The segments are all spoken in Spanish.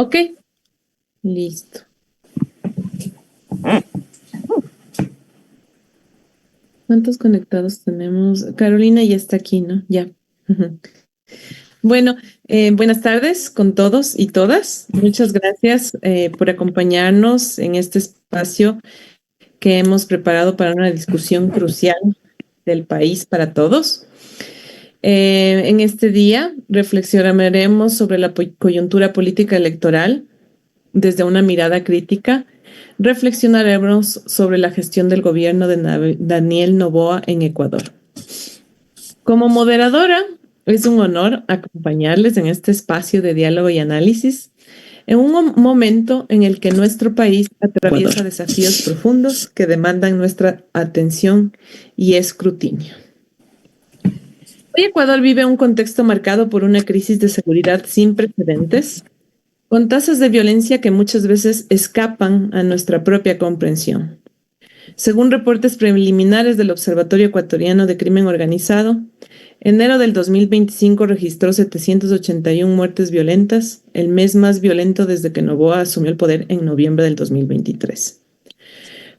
Ok, listo. ¿Cuántos conectados tenemos? Carolina ya está aquí, ¿no? Ya. Ujú. Bueno, buenas tardes con todos y todas. Muchas gracias por acompañarnos en este espacio que hemos preparado para una discusión crucial del país para todos. En este día reflexionaremos sobre la coyuntura política electoral desde una mirada crítica. Reflexionaremos sobre la gestión del gobierno de Daniel Noboa en Ecuador. Como moderadora, es un honor acompañarles en este espacio de diálogo y análisis en un momento en el que nuestro país atraviesa desafíos profundos que demandan nuestra atención y escrutinio. Hoy Ecuador vive un contexto marcado por una crisis de seguridad sin precedentes, con tasas de violencia que muchas veces escapan a nuestra propia comprensión. Según reportes preliminares del Observatorio Ecuatoriano de Crimen Organizado, enero del 2025 registró 781 muertes violentas, el mes más violento desde que Noboa asumió el poder en noviembre del 2023.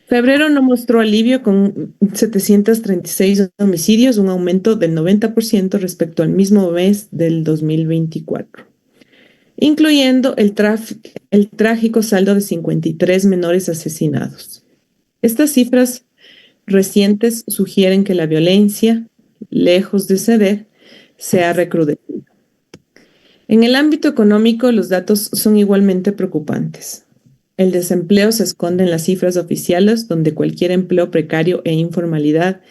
Febrero no mostró alivio con 736 homicidios, un aumento del 90% respecto al mismo mes del 2024, incluyendo el trágico saldo de 53 menores asesinados. Estas cifras recientes sugieren que la violencia, lejos de ceder, se ha recrudecido. En el ámbito económico, los datos son igualmente preocupantes. El desempleo se esconde en las cifras oficiales, donde cualquier empleo precario e informalidad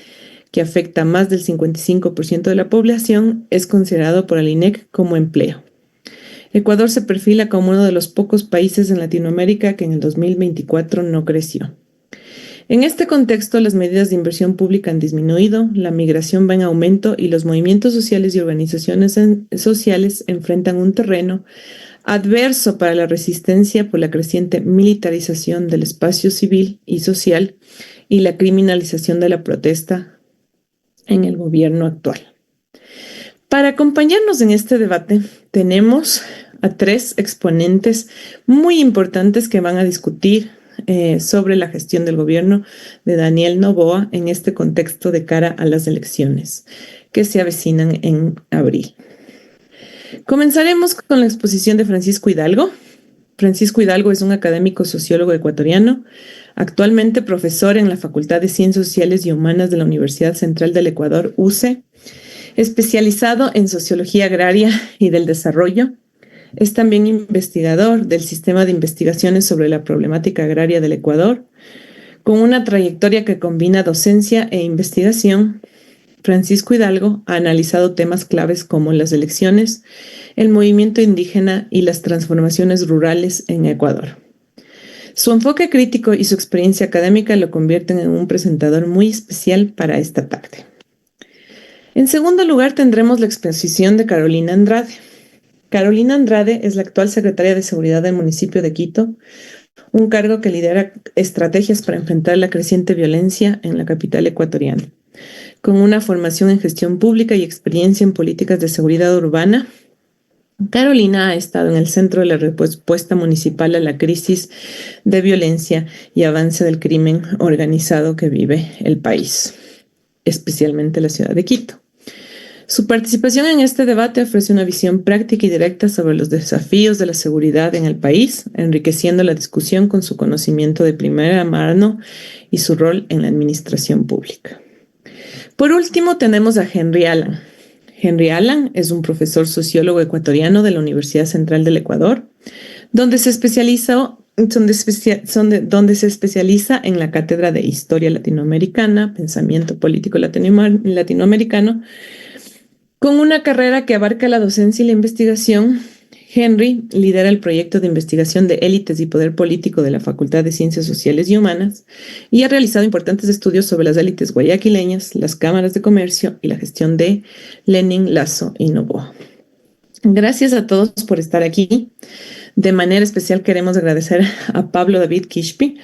que afecta a más del 55% de la población es considerado por el INEC como empleo. Ecuador se perfila como uno de los pocos países en Latinoamérica que en el 2024 no creció. En este contexto, las medidas de inversión pública han disminuido, la migración va en aumento y los movimientos sociales y organizaciones sociales enfrentan un terreno adverso para la resistencia por la creciente militarización del espacio civil y social y la criminalización de la protesta en el gobierno actual. Para acompañarnos en este debate, tenemos a tres exponentes muy importantes que van a discutir sobre la gestión del gobierno de Daniel Noboa en este contexto de cara a las elecciones que se avecinan en abril. Comenzaremos con la exposición de Francisco Hidalgo. Francisco Hidalgo es un académico sociólogo ecuatoriano, actualmente profesor en la Facultad de Ciencias Sociales y Humanas de la Universidad Central del Ecuador, UCE, especializado en sociología agraria y del desarrollo. Es también investigador del Sistema de Investigaciones sobre la Problemática Agraria del Ecuador, con una trayectoria que combina docencia e investigación. Francisco Hidalgo ha analizado temas claves como las elecciones, el movimiento indígena y las transformaciones rurales en Ecuador. Su enfoque crítico y su experiencia académica lo convierten en un presentador muy especial para esta tarde. En segundo lugar, tendremos la exposición de Carolina Andrade. Carolina Andrade es la actual secretaria de Seguridad del municipio de Quito, un cargo que lidera estrategias para enfrentar la creciente violencia en la capital ecuatoriana. Con una formación en gestión pública y experiencia en políticas de seguridad urbana, Carolina ha estado en el centro de la respuesta municipal a la crisis de violencia y avance del crimen organizado que vive el país, especialmente la ciudad de Quito. Su participación en este debate ofrece una visión práctica y directa sobre los desafíos de la seguridad en el país, enriqueciendo la discusión con su conocimiento de primera mano y su rol en la administración pública. Por último, tenemos a Henry Allan. Henry Allan es un profesor sociólogo ecuatoriano de la Universidad Central del Ecuador, donde se especializa en la cátedra de Historia Latinoamericana, Pensamiento Político Latinoamericano. Con una carrera que abarca la docencia y la investigación, Henry lidera el proyecto de investigación de élites y poder político de la Facultad de Ciencias Sociales y Humanas y ha realizado importantes estudios sobre las élites guayaquileñas, las cámaras de comercio y la gestión de Lenin, Lasso y Noboa. Gracias a todos por estar aquí. De manera especial queremos agradecer a Pablo David Kishpi,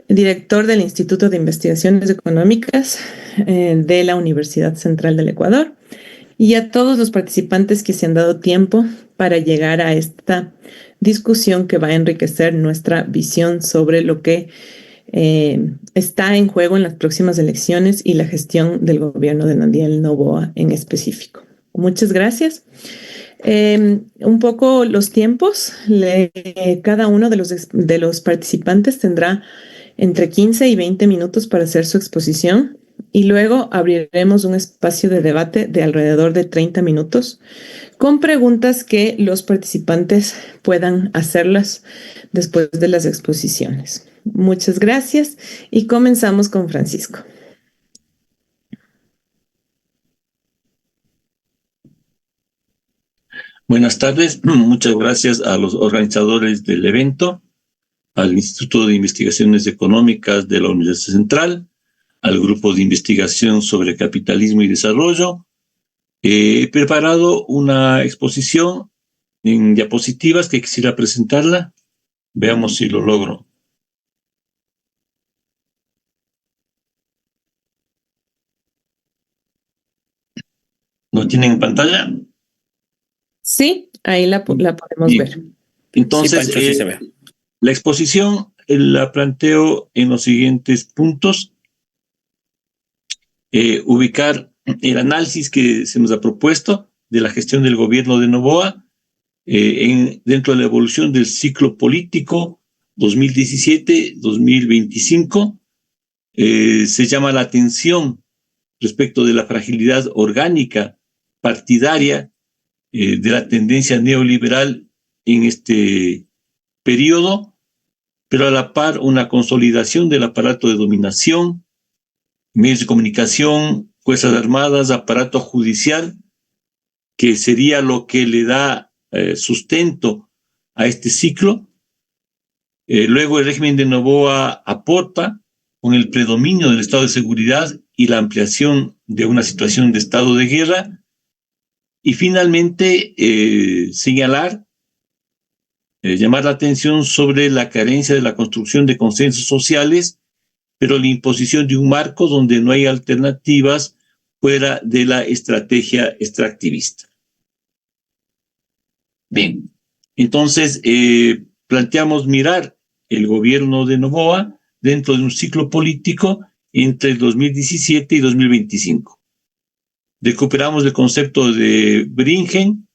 director del Instituto de Investigaciones Económicas de la Universidad Central del Ecuador, y a todos los participantes que se han dado tiempo para llegar a esta discusión que va a enriquecer nuestra visión sobre lo que está en juego en las próximas elecciones y la gestión del gobierno de Daniel Noboa en específico. Muchas gracias. Un poco los tiempos. Cada uno de los participantes tendrá entre 15 y 20 minutos para hacer su exposición y luego abriremos un espacio de debate de alrededor de 30 minutos con preguntas que los participantes puedan hacerlas después de las exposiciones. Muchas gracias y comenzamos con Francisco. Buenas tardes, muchas gracias a los organizadores del evento, al Instituto de Investigaciones Económicas de la Universidad Central, al Grupo de Investigación sobre Capitalismo y Desarrollo. He preparado una exposición en diapositivas que quisiera presentarla. Veamos si lo logro. ¿Lo tienen en pantalla? Sí, ahí la podemos Bien. ver. Entonces, Sí, Pancho, sí se ve. la exposición la planteo en los siguientes puntos. Ubicar el análisis que se nos ha propuesto de la gestión del gobierno de Noboa dentro de la evolución del ciclo político 2017-2025. Se llama la atención respecto de la fragilidad orgánica partidaria de la tendencia neoliberal en este periodo, pero a la par una consolidación del aparato de dominación, medios de comunicación, fuerzas armadas, aparato judicial, que sería lo que le da sustento a este ciclo. Luego el régimen de Noboa aporta con el predominio del estado de seguridad y la ampliación de una situación de estado de guerra. Y finalmente señalar, llamar la atención sobre la carencia de la construcción de consensos sociales, pero la imposición de un marco donde no hay alternativas fuera de la estrategia extractivista. Bien, entonces planteamos mirar el gobierno de Noboa dentro de un ciclo político entre el 2017 y 2025. Recuperamos el concepto de Bringen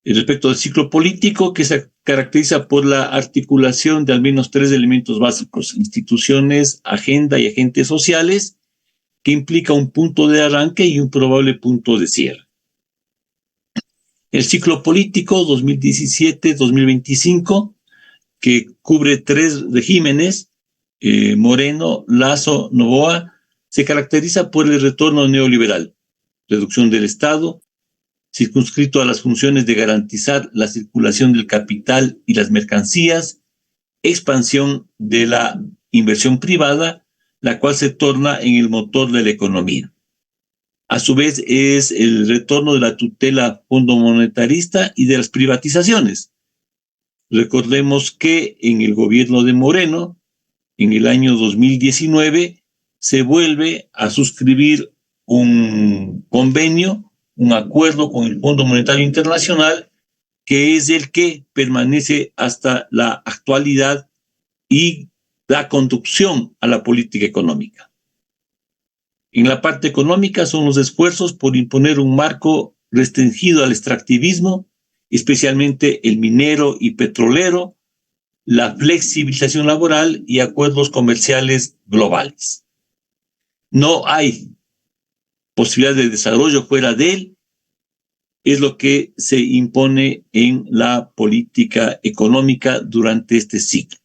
respecto del ciclo político, que se caracteriza por la articulación de al menos 3 elementos básicos: instituciones, agenda y agentes sociales, que implica un punto de arranque y un probable punto de cierre. El ciclo político 2017-2025, que cubre 3 regímenes, Moreno, Lasso, Noboa, se caracteriza por el retorno neoliberal, reducción del Estado, circunscrito a las funciones de garantizar la circulación del capital y las mercancías, expansión de la inversión privada, la cual se torna en el motor de la economía. A su vez es el retorno de la tutela fondomonetarista y de las privatizaciones. Recordemos que en el gobierno de Moreno, en el año 2019, se vuelve a suscribir un convenio, un acuerdo con el Fondo Monetario Internacional, que es el que permanece hasta la actualidad y da conducción a la política económica. En la parte económica son los esfuerzos por imponer un marco restringido al extractivismo, especialmente el minero y petrolero, la flexibilización laboral y acuerdos comerciales globales. No hay posibilidad de desarrollo fuera de él, es lo que se impone en la política económica durante este ciclo.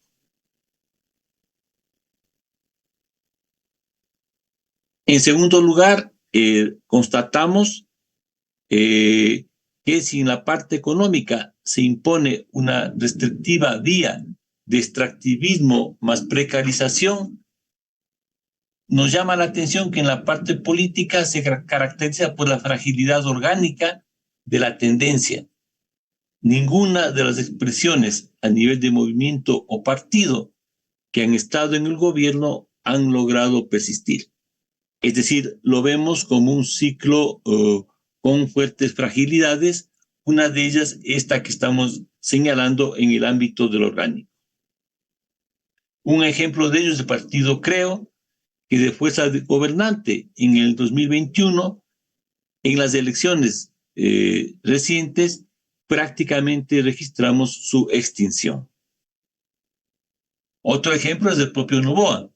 En segundo lugar, constatamos que si en la parte económica se impone una restrictiva vía de extractivismo más precarización, nos llama la atención que en la parte política se caracteriza por la fragilidad orgánica de la tendencia. Ninguna de las expresiones a nivel de movimiento o partido que han estado en el gobierno han logrado persistir. Es decir, lo vemos como un ciclo con fuertes fragilidades. Una de ellas, esta que estamos señalando en el ámbito del orgánico. Un ejemplo de ello es el partido Creo, que de fuerza gobernante en el 2021, en las elecciones recientes, prácticamente registramos su extinción. Otro ejemplo es el propio Noboa,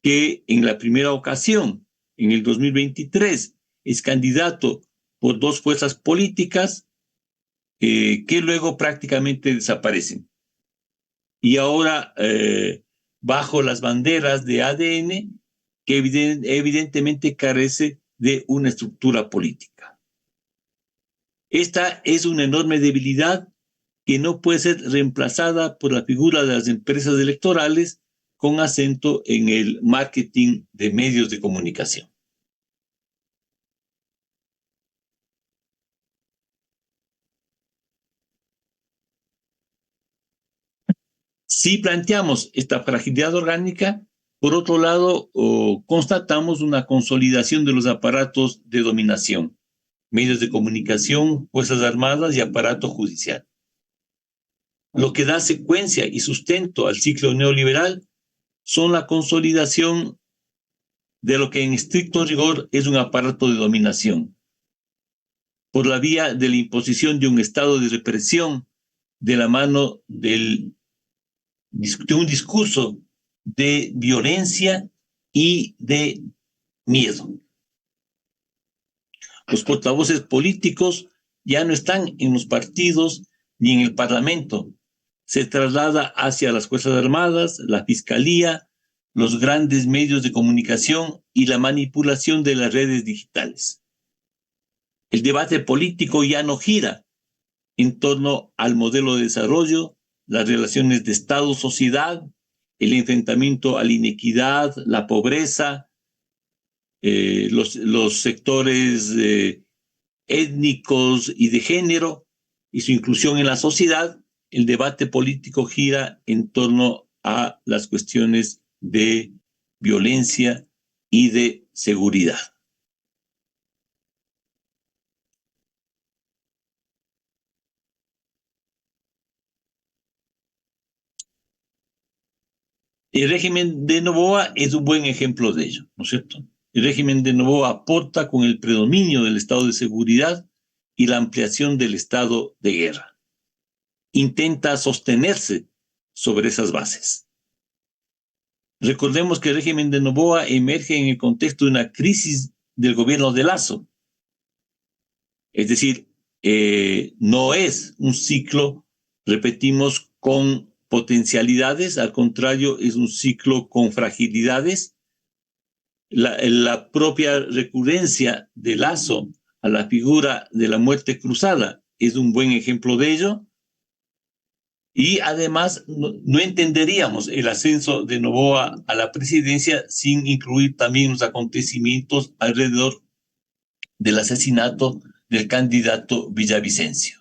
que en la primera ocasión, en el 2023, es candidato por dos fuerzas políticas que luego prácticamente desaparecen. Y ahora, bajo las banderas de ADN, que evidentemente carece de una estructura política. Esta es una enorme debilidad que no puede ser reemplazada por la figura de las empresas electorales con acento en el marketing de medios de comunicación. Si planteamos esta fragilidad orgánica, por otro lado, constatamos una consolidación de los aparatos de dominación, medios de comunicación, fuerzas armadas y aparato judicial. Lo que da secuencia y sustento al ciclo neoliberal son la consolidación de lo que en estricto rigor es un aparato de dominación, por la vía de la imposición de un estado de represión de la mano de un discurso de violencia y de miedo. Los portavoces políticos ya no están en los partidos ni en el Parlamento. Se traslada hacia las Fuerzas Armadas, la Fiscalía, los grandes medios de comunicación y la manipulación de las redes digitales. El debate político ya no gira en torno al modelo de desarrollo, las relaciones de Estado-sociedad, el enfrentamiento a la inequidad, la pobreza, los sectores étnicos y de género y su inclusión en la sociedad. El debate político gira en torno a las cuestiones de violencia y de seguridad. El régimen de Noboa es un buen ejemplo de ello, ¿no es cierto? El régimen de Noboa aporta con el predominio del estado de seguridad y la ampliación del estado de guerra. Intenta sostenerse sobre esas bases. Recordemos que el régimen de Noboa emerge en el contexto de una crisis del gobierno de Lasso. Es decir, no es un ciclo, repetimos, con potencialidades, al contrario, es un ciclo con fragilidades. La propia recurrencia de Lasso a la figura de la muerte cruzada es un buen ejemplo de ello. Y además no entenderíamos el ascenso de Noboa a la presidencia sin incluir también los acontecimientos alrededor del asesinato del candidato Villavicencio.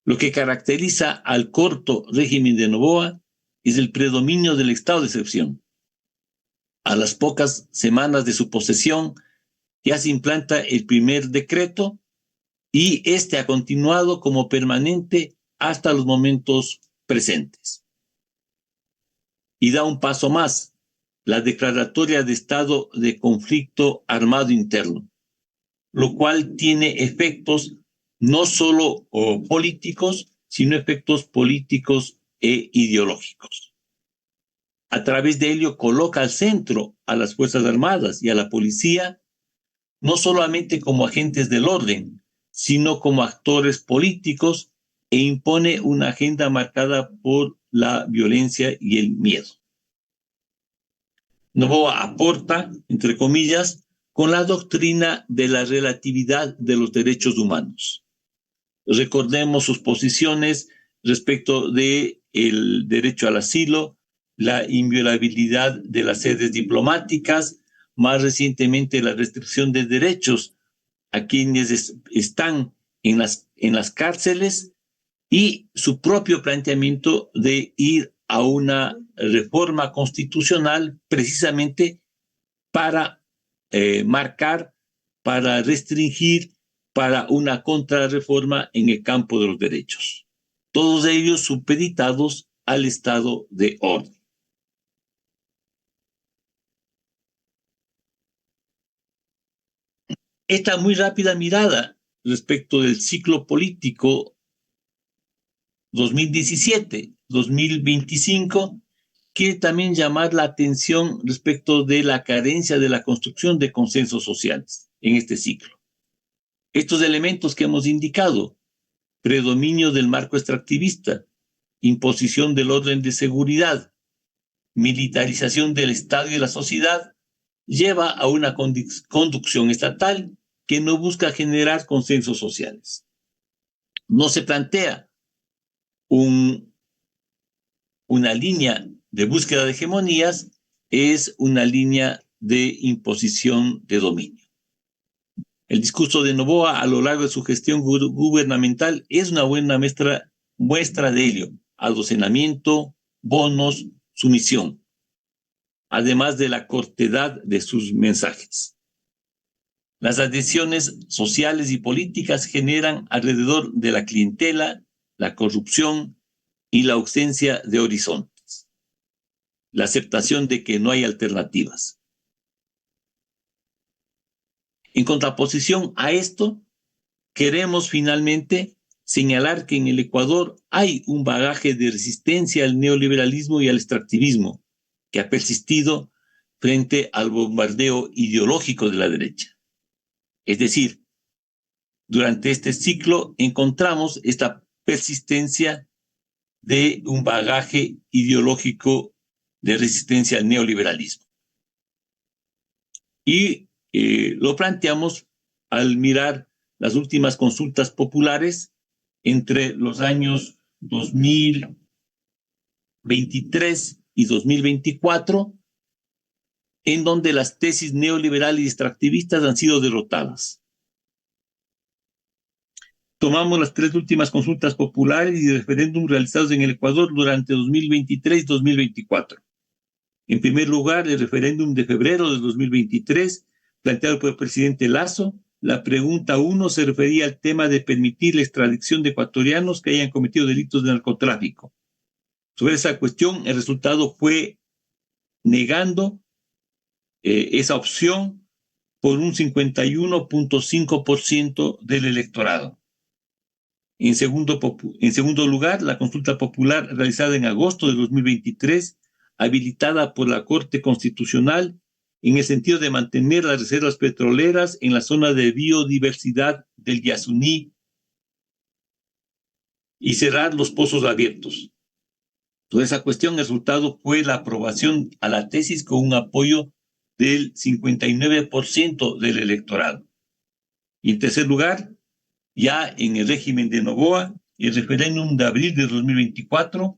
Lo que caracteriza al corto régimen de Noboa es el predominio del estado de excepción. A las pocas semanas de su posesión ya se implanta el primer decreto y este ha continuado como permanente hasta los momentos presentes. Y da un paso más, la declaratoria de estado de conflicto armado interno, lo cual tiene efectos no solo políticos, sino efectos políticos e ideológicos. A través de ello coloca al centro a las Fuerzas Armadas y a la policía, no solamente como agentes del orden, sino como actores políticos e impone una agenda marcada por la violencia y el miedo. Noboa aporta, entre comillas, con la doctrina de la relatividad de los derechos humanos. Recordemos sus posiciones respecto del derecho al asilo, la inviolabilidad de las sedes diplomáticas, más recientemente la restricción de derechos a quienes están en las cárceles y su propio planteamiento de ir a una reforma constitucional precisamente para marcar, para restringir para una contrarreforma en el campo de los derechos, todos ellos supeditados al estado de orden. Esta muy rápida mirada respecto del ciclo político 2017-2025 quiere también llamar la atención respecto de la carencia de la construcción de consensos sociales en este ciclo. Estos elementos que hemos indicado, predominio del marco extractivista, imposición del orden de seguridad, militarización del Estado y de la sociedad, lleva a una conducción estatal que no busca generar consensos sociales. No se plantea una línea de búsqueda de hegemonías, es una línea de imposición de dominio. El discurso de Noboa a lo largo de su gestión gubernamental es una buena muestra de ello: adocenamiento, bonos, sumisión, además de la cortedad de sus mensajes. Las adhesiones sociales y políticas generan alrededor de la clientela, la corrupción y la ausencia de horizontes, la aceptación de que no hay alternativas. En contraposición a esto, queremos finalmente señalar que en el Ecuador hay un bagaje de resistencia al neoliberalismo y al extractivismo que ha persistido frente al bombardeo ideológico de la derecha. Es decir, durante este ciclo encontramos esta persistencia de un bagaje ideológico de resistencia al neoliberalismo. Y lo planteamos al mirar las últimas consultas populares entre los años 2023 y 2024, en donde las tesis neoliberales y extractivistas han sido derrotadas. Tomamos las 3 últimas consultas populares y referéndum realizados en el Ecuador durante 2023 y 2024. En primer lugar, el referéndum de febrero de 2023, planteado por el presidente Lasso. La pregunta 1 se refería al tema de permitir la extradición de ecuatorianos que hayan cometido delitos de narcotráfico. Sobre esa cuestión, el resultado fue negando esa opción por un 51.5% del electorado. En segundo lugar, la consulta popular realizada en agosto de 2023, habilitada por la Corte Constitucional en el sentido de mantener las reservas petroleras en la zona de biodiversidad del Yasuní y cerrar los pozos abiertos. Toda esa cuestión, el resultado fue la aprobación a la tesis con un apoyo del 59% del electorado. Y en tercer lugar, ya en el régimen de Noboa, el referéndum de abril de 2024,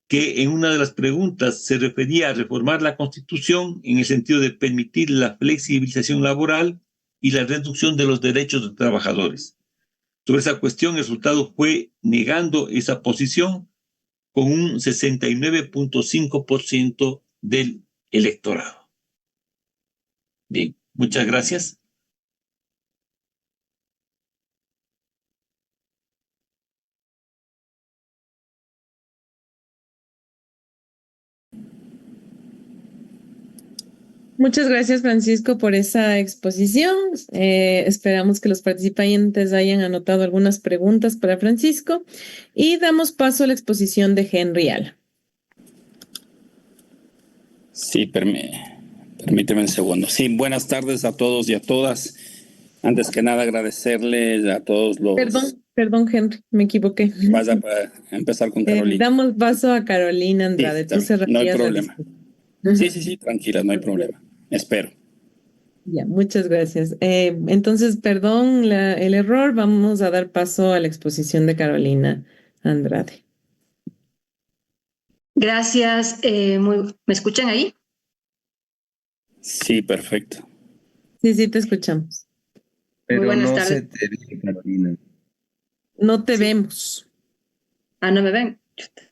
que en una de las preguntas se refería a reformar la Constitución en el sentido de permitir la flexibilización laboral y la reducción de los derechos de trabajadores. Sobre esa cuestión, el resultado fue negando esa posición con un 69.5% del electorado. Bien, muchas gracias. Muchas gracias, Francisco, por esa exposición. Esperamos que los participantes hayan anotado algunas preguntas para Francisco y damos paso a la exposición de Henry Ala. Sí, permíteme un segundo. Sí, buenas tardes a todos y a todas. Antes que nada, agradecerles a todos los... Perdón, Henry, me equivoqué. Vas a empezar con Carolina. Damos paso a Carolina Andrade. Sí, no hay problema. Sí, tranquila, no hay problema. Espero. Ya, muchas gracias. Entonces, perdón el error. Vamos a dar paso a la exposición de Carolina Andrade. Gracias. ¿Me escuchan ahí? Sí, perfecto. Sí, te escuchamos. Pero Muy buenas no tardes. se te ve, Carolina. No te vemos. Ah, ¿no me ven? Chuta.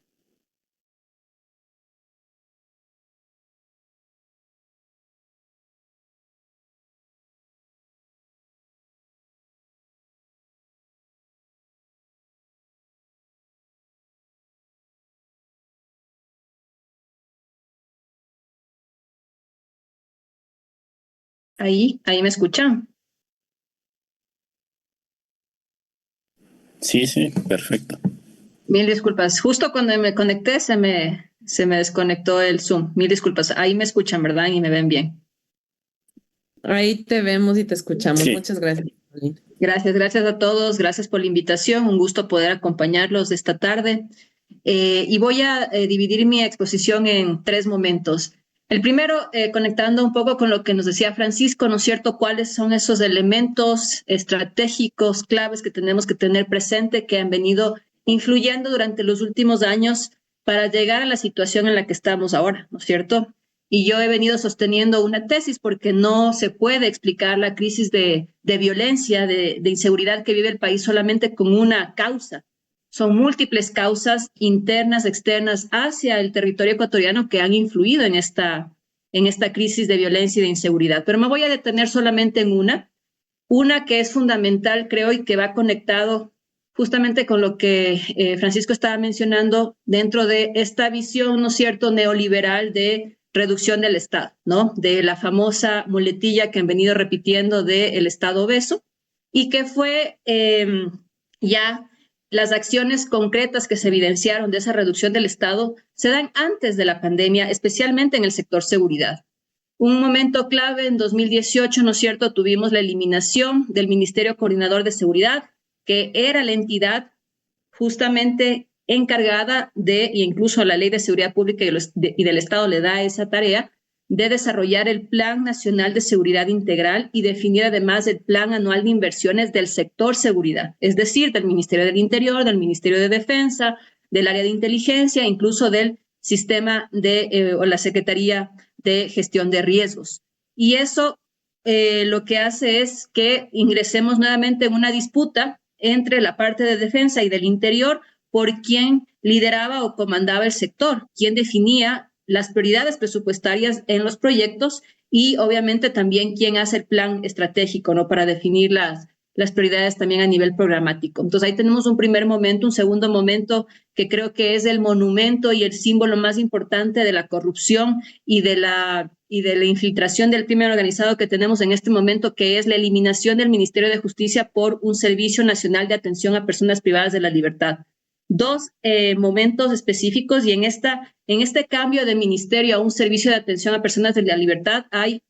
Ahí me escuchan. Sí, perfecto. Mil disculpas. Justo cuando me conecté se me desconectó el Zoom. Mil disculpas. Ahí me escuchan, ¿verdad? Y me ven bien. Ahí te vemos y te escuchamos. Sí, Muchas gracias, Carolina. Gracias a todos. Gracias por la invitación. Un gusto poder acompañarlos esta tarde. Y voy a dividir mi exposición en tres momentos. El primero, conectando un poco con lo que nos decía Francisco, ¿no es cierto? ¿Cuáles son esos elementos estratégicos, claves que tenemos que tener presente que han venido influyendo durante los últimos años para llegar a la situación en la que estamos ahora, ¿no es cierto? Y yo he venido sosteniendo una tesis porque no se puede explicar la crisis de violencia, de inseguridad que vive el país solamente con una causa. Son múltiples causas internas, externas hacia el territorio ecuatoriano que han influido en esta crisis de violencia y de inseguridad. Pero me voy a detener solamente en una que es fundamental, creo, y que va conectado justamente con lo que Francisco estaba mencionando dentro de esta visión, ¿no es cierto?, neoliberal de reducción del Estado, ¿no? De la famosa muletilla que han venido repitiendo del Estado obeso y que fue ya las acciones concretas que se evidenciaron de esa reducción del Estado se dan antes de la pandemia, especialmente en el sector seguridad. Un momento clave en 2018, ¿no es cierto? Tuvimos la eliminación del Ministerio Coordinador de Seguridad, que era la entidad justamente encargada de, e incluso la Ley de Seguridad Pública y del Estado le da esa tarea, de desarrollar el Plan Nacional de Seguridad Integral y definir además el Plan Anual de Inversiones del sector seguridad, es decir, del Ministerio del Interior, del Ministerio de Defensa, del área de inteligencia, incluso del sistema o la Secretaría de Gestión de Riesgos. Y eso lo que hace es que ingresemos nuevamente en una disputa entre la parte de defensa y del interior por quién lideraba o comandaba el sector, quién definía las prioridades presupuestarias en los proyectos y obviamente también quién hace el plan estratégico, ¿no? Para definir las prioridades también a nivel programático. Entonces ahí tenemos un primer momento, un segundo momento que creo que es el monumento y el símbolo más importante de la corrupción y de la infiltración del crimen organizado que tenemos en este momento, que es la eliminación del Ministerio de Justicia por un Servicio Nacional de Atención a Personas Privadas de la Libertad. Dos momentos específicos y en este cambio de ministerio a un servicio de atención a personas de la libertad hay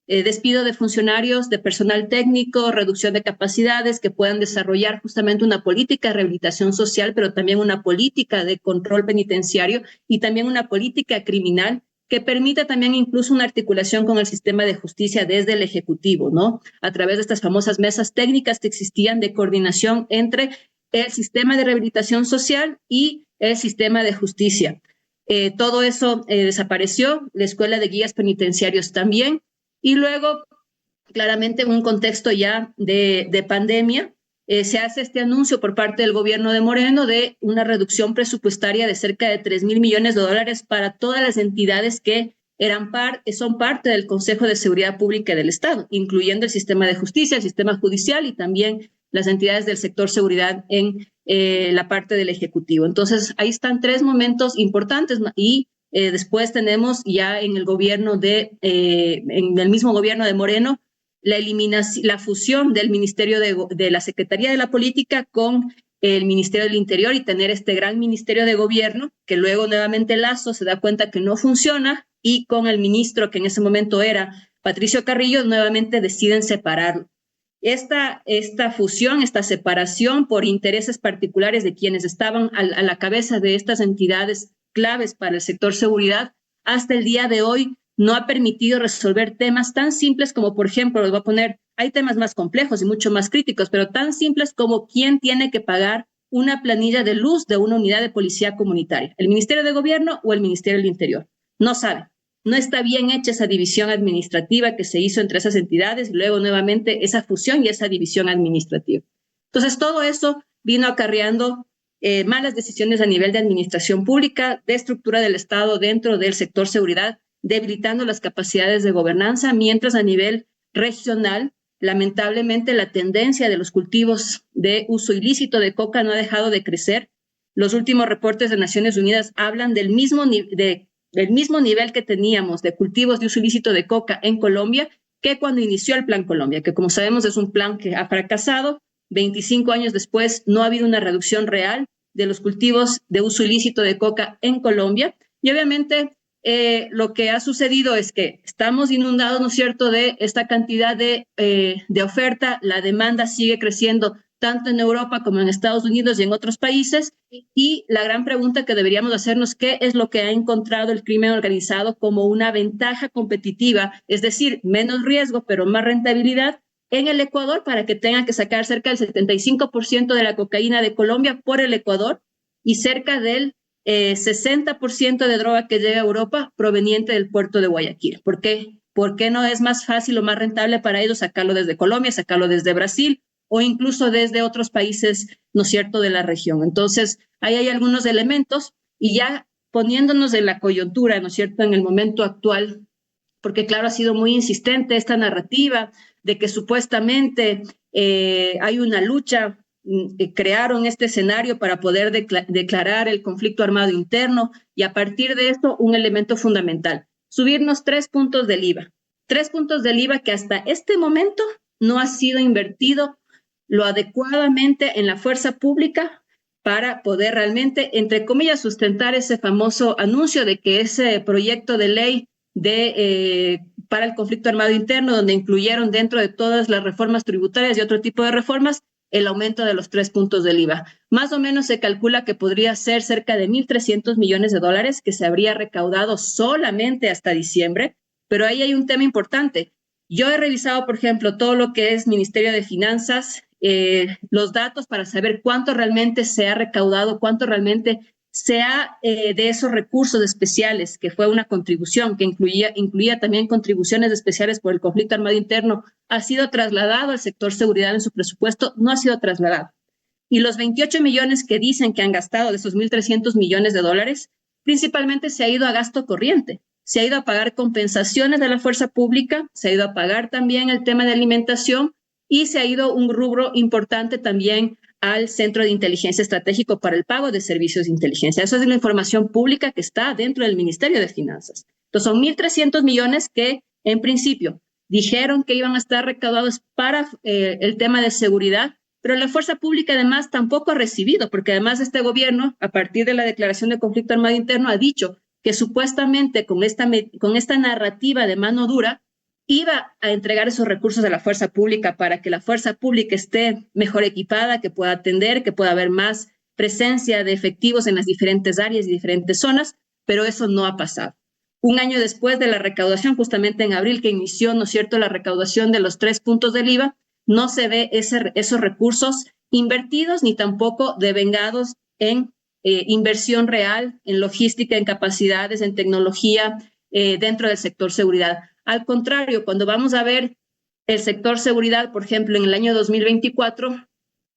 despido de funcionarios, de personal técnico, reducción de capacidades que puedan desarrollar justamente una política de rehabilitación social, pero también una política de control penitenciario y también una política criminal que permita también incluso una articulación con el sistema de justicia desde el Ejecutivo, ¿no? A través de estas famosas mesas técnicas que existían de coordinación entre el sistema de rehabilitación social y el sistema de justicia. Todo eso desapareció, la escuela de guías penitenciarios también, y luego, claramente en un contexto ya de pandemia, se hace este anuncio por parte del gobierno de Moreno de una reducción presupuestaria de cerca de 3.000 millones de dólares para todas las entidades que son parte del Consejo de Seguridad Pública del Estado, incluyendo el sistema de justicia, el sistema judicial y también las entidades del sector seguridad en la parte del Ejecutivo. Entonces, ahí están tres momentos importantes y después tenemos ya en el gobierno en el mismo gobierno de Moreno, la fusión del Ministerio de la Secretaría de la Política con el Ministerio del Interior y tener este gran Ministerio de Gobierno, que luego nuevamente Lazo se da cuenta que no funciona y con el ministro que en ese momento era Patricio Carrillo, nuevamente deciden separarlo. Esta fusión, esta separación por intereses particulares de quienes estaban a la cabeza de estas entidades claves para el sector seguridad, hasta el día de hoy no ha permitido resolver temas tan simples como, por ejemplo, les voy a poner, hay temas más complejos y mucho más críticos, pero tan simples como quién tiene que pagar una planilla de luz de una unidad de policía comunitaria, el Ministerio de Gobierno o el Ministerio del Interior. No saben. No está bien hecha esa división administrativa que se hizo entre esas entidades y luego nuevamente esa fusión y esa división administrativa. Entonces, todo eso vino acarreando malas decisiones a nivel de administración pública, de estructura del Estado dentro del sector seguridad, debilitando las capacidades de gobernanza, mientras a nivel regional, lamentablemente, la tendencia de los cultivos de uso ilícito de coca no ha dejado de crecer. Los últimos reportes de Naciones Unidas hablan del mismo nivel que teníamos de cultivos de uso ilícito de coca en Colombia que cuando inició el Plan Colombia, que como sabemos es un plan que ha fracasado. 25 años después no ha habido una reducción real de los cultivos de uso ilícito de coca en Colombia. Y obviamente lo que ha sucedido es que estamos inundados, ¿no es cierto?, de esta cantidad de oferta. La demanda sigue creciendo tanto en Europa como en Estados Unidos y en otros países. Y la gran pregunta que deberíamos hacernos, ¿qué es lo que ha encontrado el crimen organizado como una ventaja competitiva? Es decir, menos riesgo, pero más rentabilidad en el Ecuador, para que tengan que sacar cerca del 75% de la cocaína de Colombia por el Ecuador y cerca del 60% de droga que llega a Europa proveniente del puerto de Guayaquil. ¿Por qué? ¿Por qué no es más fácil o más rentable para ellos sacarlo desde Colombia, sacarlo desde Brasil o incluso desde otros países, ¿no es cierto?, de la región? Entonces, ahí hay algunos elementos y ya poniéndonos en la coyuntura, ¿no es cierto?, en el momento actual, porque claro, ha sido muy insistente esta narrativa de que supuestamente hay una lucha, crearon este escenario para poder declarar el conflicto armado interno y a partir de esto un elemento fundamental, subirnos 3 puntos del IVA. 3 puntos del IVA que hasta este momento no ha sido invertido lo adecuadamente en la fuerza pública para poder realmente, entre comillas, sustentar ese famoso anuncio de que ese proyecto de ley para el conflicto armado interno, donde incluyeron dentro de todas las reformas tributarias y otro tipo de reformas, el aumento de los 3 puntos del IVA. Más o menos se calcula que podría ser cerca de 1.300 millones de dólares que se habría recaudado solamente hasta diciembre, pero ahí hay un tema importante. Yo he revisado, por ejemplo, todo lo que es Ministerio de Finanzas, los datos para saber cuánto realmente se ha recaudado, cuánto realmente se ha de esos recursos especiales, que fue una contribución que incluía también contribuciones especiales por el conflicto armado interno, ha sido trasladado al sector seguridad en su presupuesto, no ha sido trasladado. Y los 28 millones que dicen que han gastado de esos 1.300 millones de dólares, principalmente se ha ido a gasto corriente, se ha ido a pagar compensaciones de la fuerza pública, se ha ido a pagar también el tema de alimentación y se ha ido un rubro importante también al Centro de Inteligencia Estratégico para el pago de servicios de inteligencia. Eso es la información pública que está dentro del Ministerio de Finanzas. Entonces son 1.300 millones que en principio dijeron que iban a estar recaudados para el tema de seguridad, pero la fuerza pública además tampoco ha recibido, porque además este gobierno, a partir de la declaración de conflicto armado interno, ha dicho que supuestamente con esta narrativa de mano dura iba a entregar esos recursos a la fuerza pública para que la fuerza pública esté mejor equipada, que pueda atender, que pueda haber más presencia de efectivos en las diferentes áreas y diferentes zonas, pero eso no ha pasado. Un año después de la recaudación, justamente en abril que inició, ¿no es cierto?, la recaudación de los 3 puntos del IVA, no se ve esos recursos invertidos ni tampoco devengados en inversión real, en logística, en capacidades, en tecnología dentro del sector seguridad. Al contrario, cuando vamos a ver el sector seguridad, por ejemplo, en el año 2024,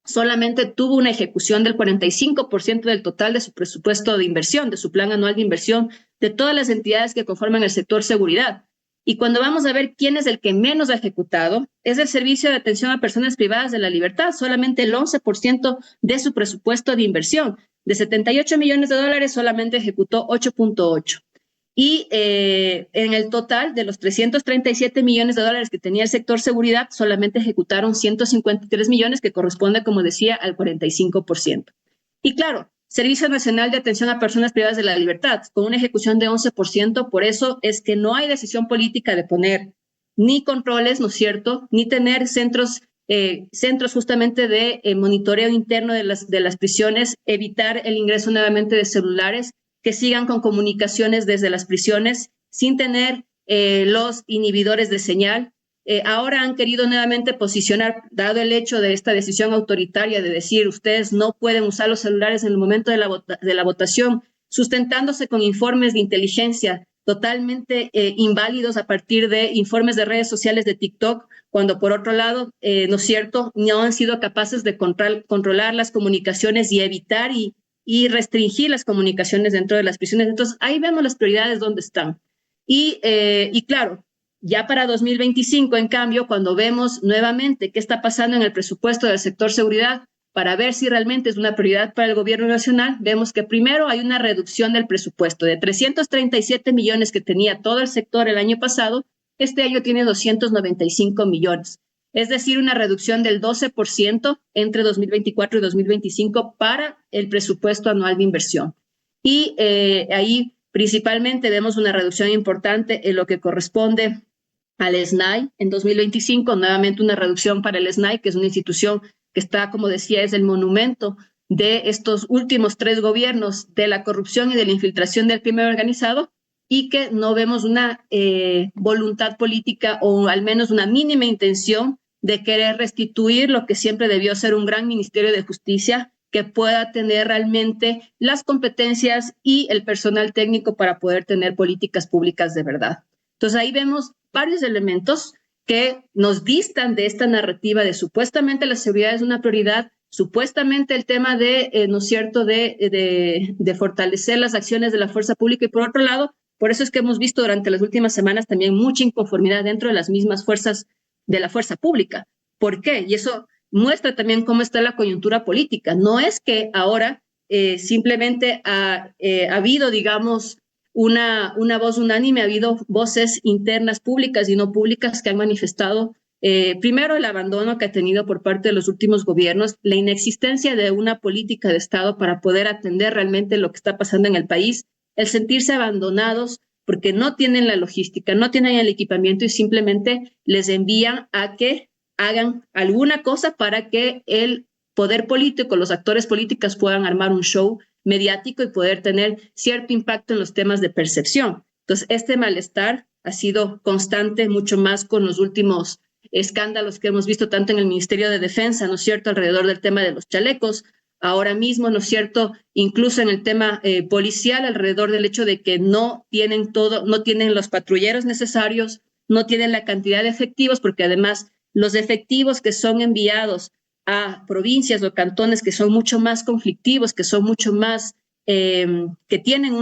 solamente tuvo una ejecución del 45% del total de su presupuesto de inversión, de su plan anual de inversión, de todas las entidades que conforman el sector seguridad. Y cuando vamos a ver quién es el que menos ha ejecutado, es el Servicio de Atención a Personas Privadas de la Libertad, solamente el 11% de su presupuesto de inversión. De 78 millones de dólares, solamente ejecutó 8.8. Y en el total de los 337 millones de dólares que tenía el sector seguridad, solamente ejecutaron 153 millones, que corresponde, como decía, al 45%. Y claro, Servicio Nacional de Atención a Personas Privadas de la Libertad, con una ejecución de 11%, por eso es que no hay decisión política de poner ni controles, ¿no es cierto?, ni tener centros justamente de monitoreo interno de las prisiones, evitar el ingreso nuevamente de celulares, que sigan con comunicaciones desde las prisiones sin tener los inhibidores de señal. Ahora han querido nuevamente posicionar, dado el hecho de esta decisión autoritaria de decir ustedes no pueden usar los celulares en el momento de la votación, sustentándose con informes de inteligencia totalmente inválidos a partir de informes de redes sociales de TikTok, cuando por otro lado, ¿no es cierto?, no han sido capaces de controlar las comunicaciones y evitar y restringir las comunicaciones dentro de las prisiones. Entonces, ahí vemos las prioridades dónde están. Y claro, ya para 2025, en cambio, cuando vemos nuevamente qué está pasando en el presupuesto del sector seguridad, para ver si realmente es una prioridad para el gobierno nacional, vemos que primero hay una reducción del presupuesto de 337 millones que tenía todo el sector el año pasado, este año tiene 295 millones. Es decir, una reducción del 12% entre 2024 y 2025 para el presupuesto anual de inversión. Y ahí principalmente vemos una reducción importante en lo que corresponde al SNAI. En 2025, nuevamente una reducción para el SNAI, que es una institución que está, como decía, es el monumento de estos últimos 3 gobiernos de la corrupción y de la infiltración del crimen organizado, y que no vemos una voluntad política o al menos una mínima intención de querer restituir lo que siempre debió ser un gran Ministerio de Justicia que pueda tener realmente las competencias y el personal técnico para poder tener políticas públicas de verdad. Entonces ahí vemos varios elementos que nos distan de esta narrativa de supuestamente la seguridad es una prioridad, supuestamente el tema de, ¿no es cierto?, de fortalecer las acciones de la fuerza pública, y por otro lado, por eso es que hemos visto durante las últimas semanas también mucha inconformidad dentro de las mismas fuerzas de la fuerza pública. ¿Por qué? Y eso muestra también cómo está la coyuntura política. No es que ahora simplemente ha habido, digamos, una voz unánime, ha habido voces internas públicas y no públicas que han manifestado primero el abandono que ha tenido por parte de los últimos gobiernos, la inexistencia de una política de Estado para poder atender realmente lo que está pasando en el país, el sentirse abandonados porque no tienen la logística, no tienen el equipamiento y simplemente les envían a que hagan alguna cosa para que el poder político, los actores políticos puedan armar un show mediático y poder tener cierto impacto en los temas de percepción. Entonces, este malestar ha sido constante, mucho más con los últimos escándalos que hemos visto tanto en el Ministerio de Defensa, ¿no es cierto?, alrededor del tema de los chalecos, ahora mismo, ¿no es cierto?, incluso en el tema policial, alrededor del hecho de que no tienen los patrulleros necesarios, no tienen la cantidad de efectivos, porque además los efectivos que son enviados a provincias o cantones que son mucho más conflictivos, que son mucho más, necesitan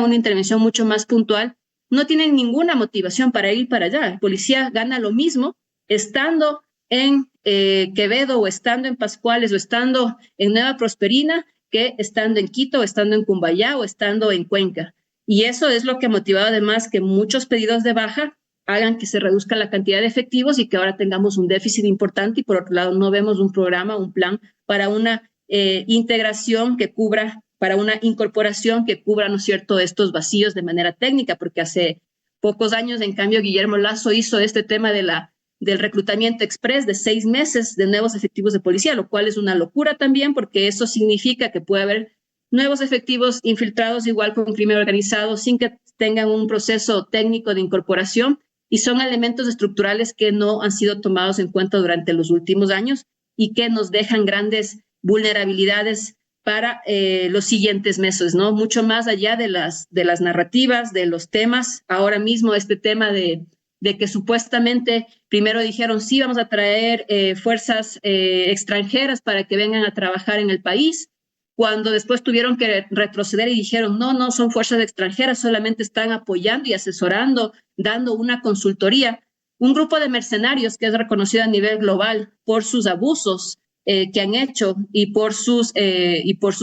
una intervención mucho más puntual, no tienen ninguna motivación para ir para allá. El policía gana lo mismo estando en Quevedo o estando en Pascuales o estando en Nueva Prosperina que estando en Quito o estando en Cumbayá o estando en Cuenca. Y eso es lo que ha motivado además que muchos pedidos de baja hagan que se reduzca la cantidad de efectivos y que ahora tengamos un déficit importante, y por otro lado no vemos un programa, un plan para una integración que cubra, para una incorporación que cubra, ¿no es cierto?, estos vacíos de manera técnica, porque hace pocos años, en cambio, Guillermo Lasso hizo este tema del reclutamiento express de 6 meses de nuevos efectivos de policía, lo cual es una locura también, porque eso significa que puede haber nuevos efectivos infiltrados igual con crimen organizado sin que tengan un proceso técnico de incorporación, y son elementos estructurales que no han sido tomados en cuenta durante los últimos años y que nos dejan grandes vulnerabilidades para los siguientes meses, ¿no? Mucho más allá de las narrativas, de los temas. Ahora mismo este tema de que supuestamente primero dijeron sí, vamos a traer fuerzas extranjeras para que vengan a trabajar en el país, cuando después tuvieron que retroceder y dijeron no son fuerzas extranjeras, solamente están apoyando y asesorando, dando una consultoría. Un grupo de mercenarios que es reconocido a nivel global por sus abusos que han hecho y por sus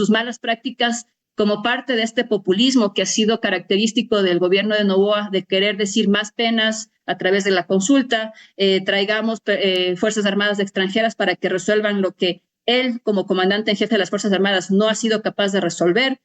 malas prácticas como parte de este populismo que ha sido característico del gobierno de Noboa, de querer decir más penas a través de la consulta, traigamos fuerzas armadas extranjeras para que resuelvan lo que él, como comandante en jefe de las Fuerzas Armadas, no ha sido capaz de resolver,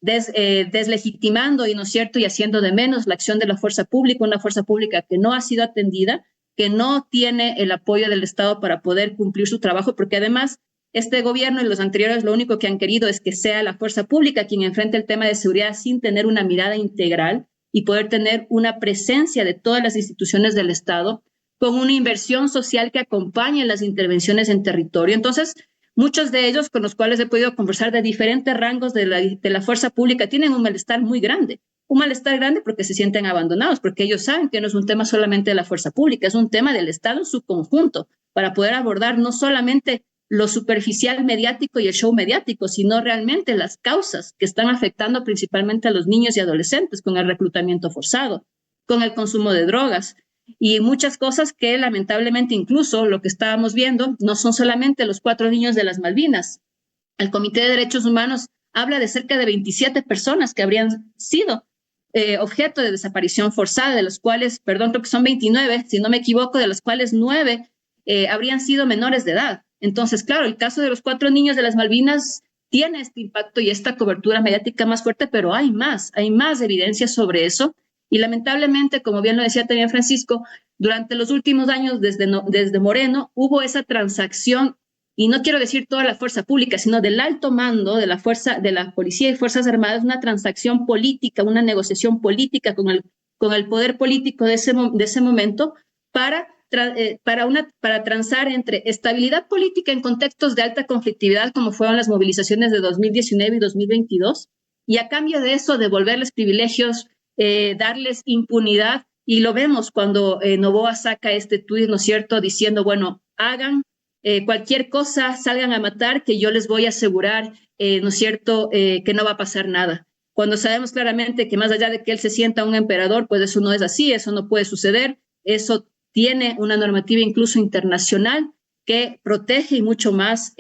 deslegitimando, y no es cierto, y haciendo de menos la acción de la fuerza pública, una fuerza pública que no ha sido atendida, que no tiene el apoyo del Estado para poder cumplir su trabajo, porque además este gobierno y los anteriores lo único que han querido es que sea la fuerza pública quien enfrente el tema de seguridad sin tener una mirada integral y poder tener una presencia de todas las instituciones del Estado con una inversión social que acompañe las intervenciones en territorio. Entonces, muchos de ellos con los cuales he podido conversar de diferentes rangos de la fuerza pública tienen un malestar muy grande. Un malestar grande porque se sienten abandonados, porque ellos saben que no es un tema solamente de la fuerza pública, es un tema del Estado en su conjunto, para poder abordar no solamente lo superficial mediático y el show mediático, sino realmente las causas que están afectando principalmente a los niños y adolescentes con el reclutamiento forzado, con el consumo de drogas y muchas cosas que lamentablemente incluso lo que estábamos viendo no son solamente los 4 niños de las Malvinas. El Comité de Derechos Humanos habla de cerca de 27 personas que habrían sido objeto de desaparición forzada, de los cuales, perdón, creo que son 29, si no me equivoco, de los cuales 9 habrían sido menores de edad. Entonces, claro, el caso de los 4 niños de las Malvinas tiene este impacto y esta cobertura mediática más fuerte, pero hay más evidencia sobre eso. Y lamentablemente, como bien lo decía también Francisco, durante los últimos años, desde Moreno, hubo esa transacción, y no quiero decir toda la fuerza pública, sino del alto mando de la policía y Fuerzas Armadas, una transacción política, una negociación política con el poder político de ese momento para transar entre estabilidad política en contextos de alta conflictividad, como fueron las movilizaciones de 2019 y 2022, y a cambio de eso devolverles privilegios, darles impunidad, y lo vemos cuando Noboa saca este tuit, ¿no es cierto?, diciendo, bueno, hagan cualquier cosa, salgan a matar, que yo les voy a asegurar, ¿no es cierto?, que no va a pasar nada. Cuando sabemos claramente que más allá de que él se sienta un emperador, pues eso no es así, eso no puede suceder, eso tiene una normativa incluso internacional que protege y mucho más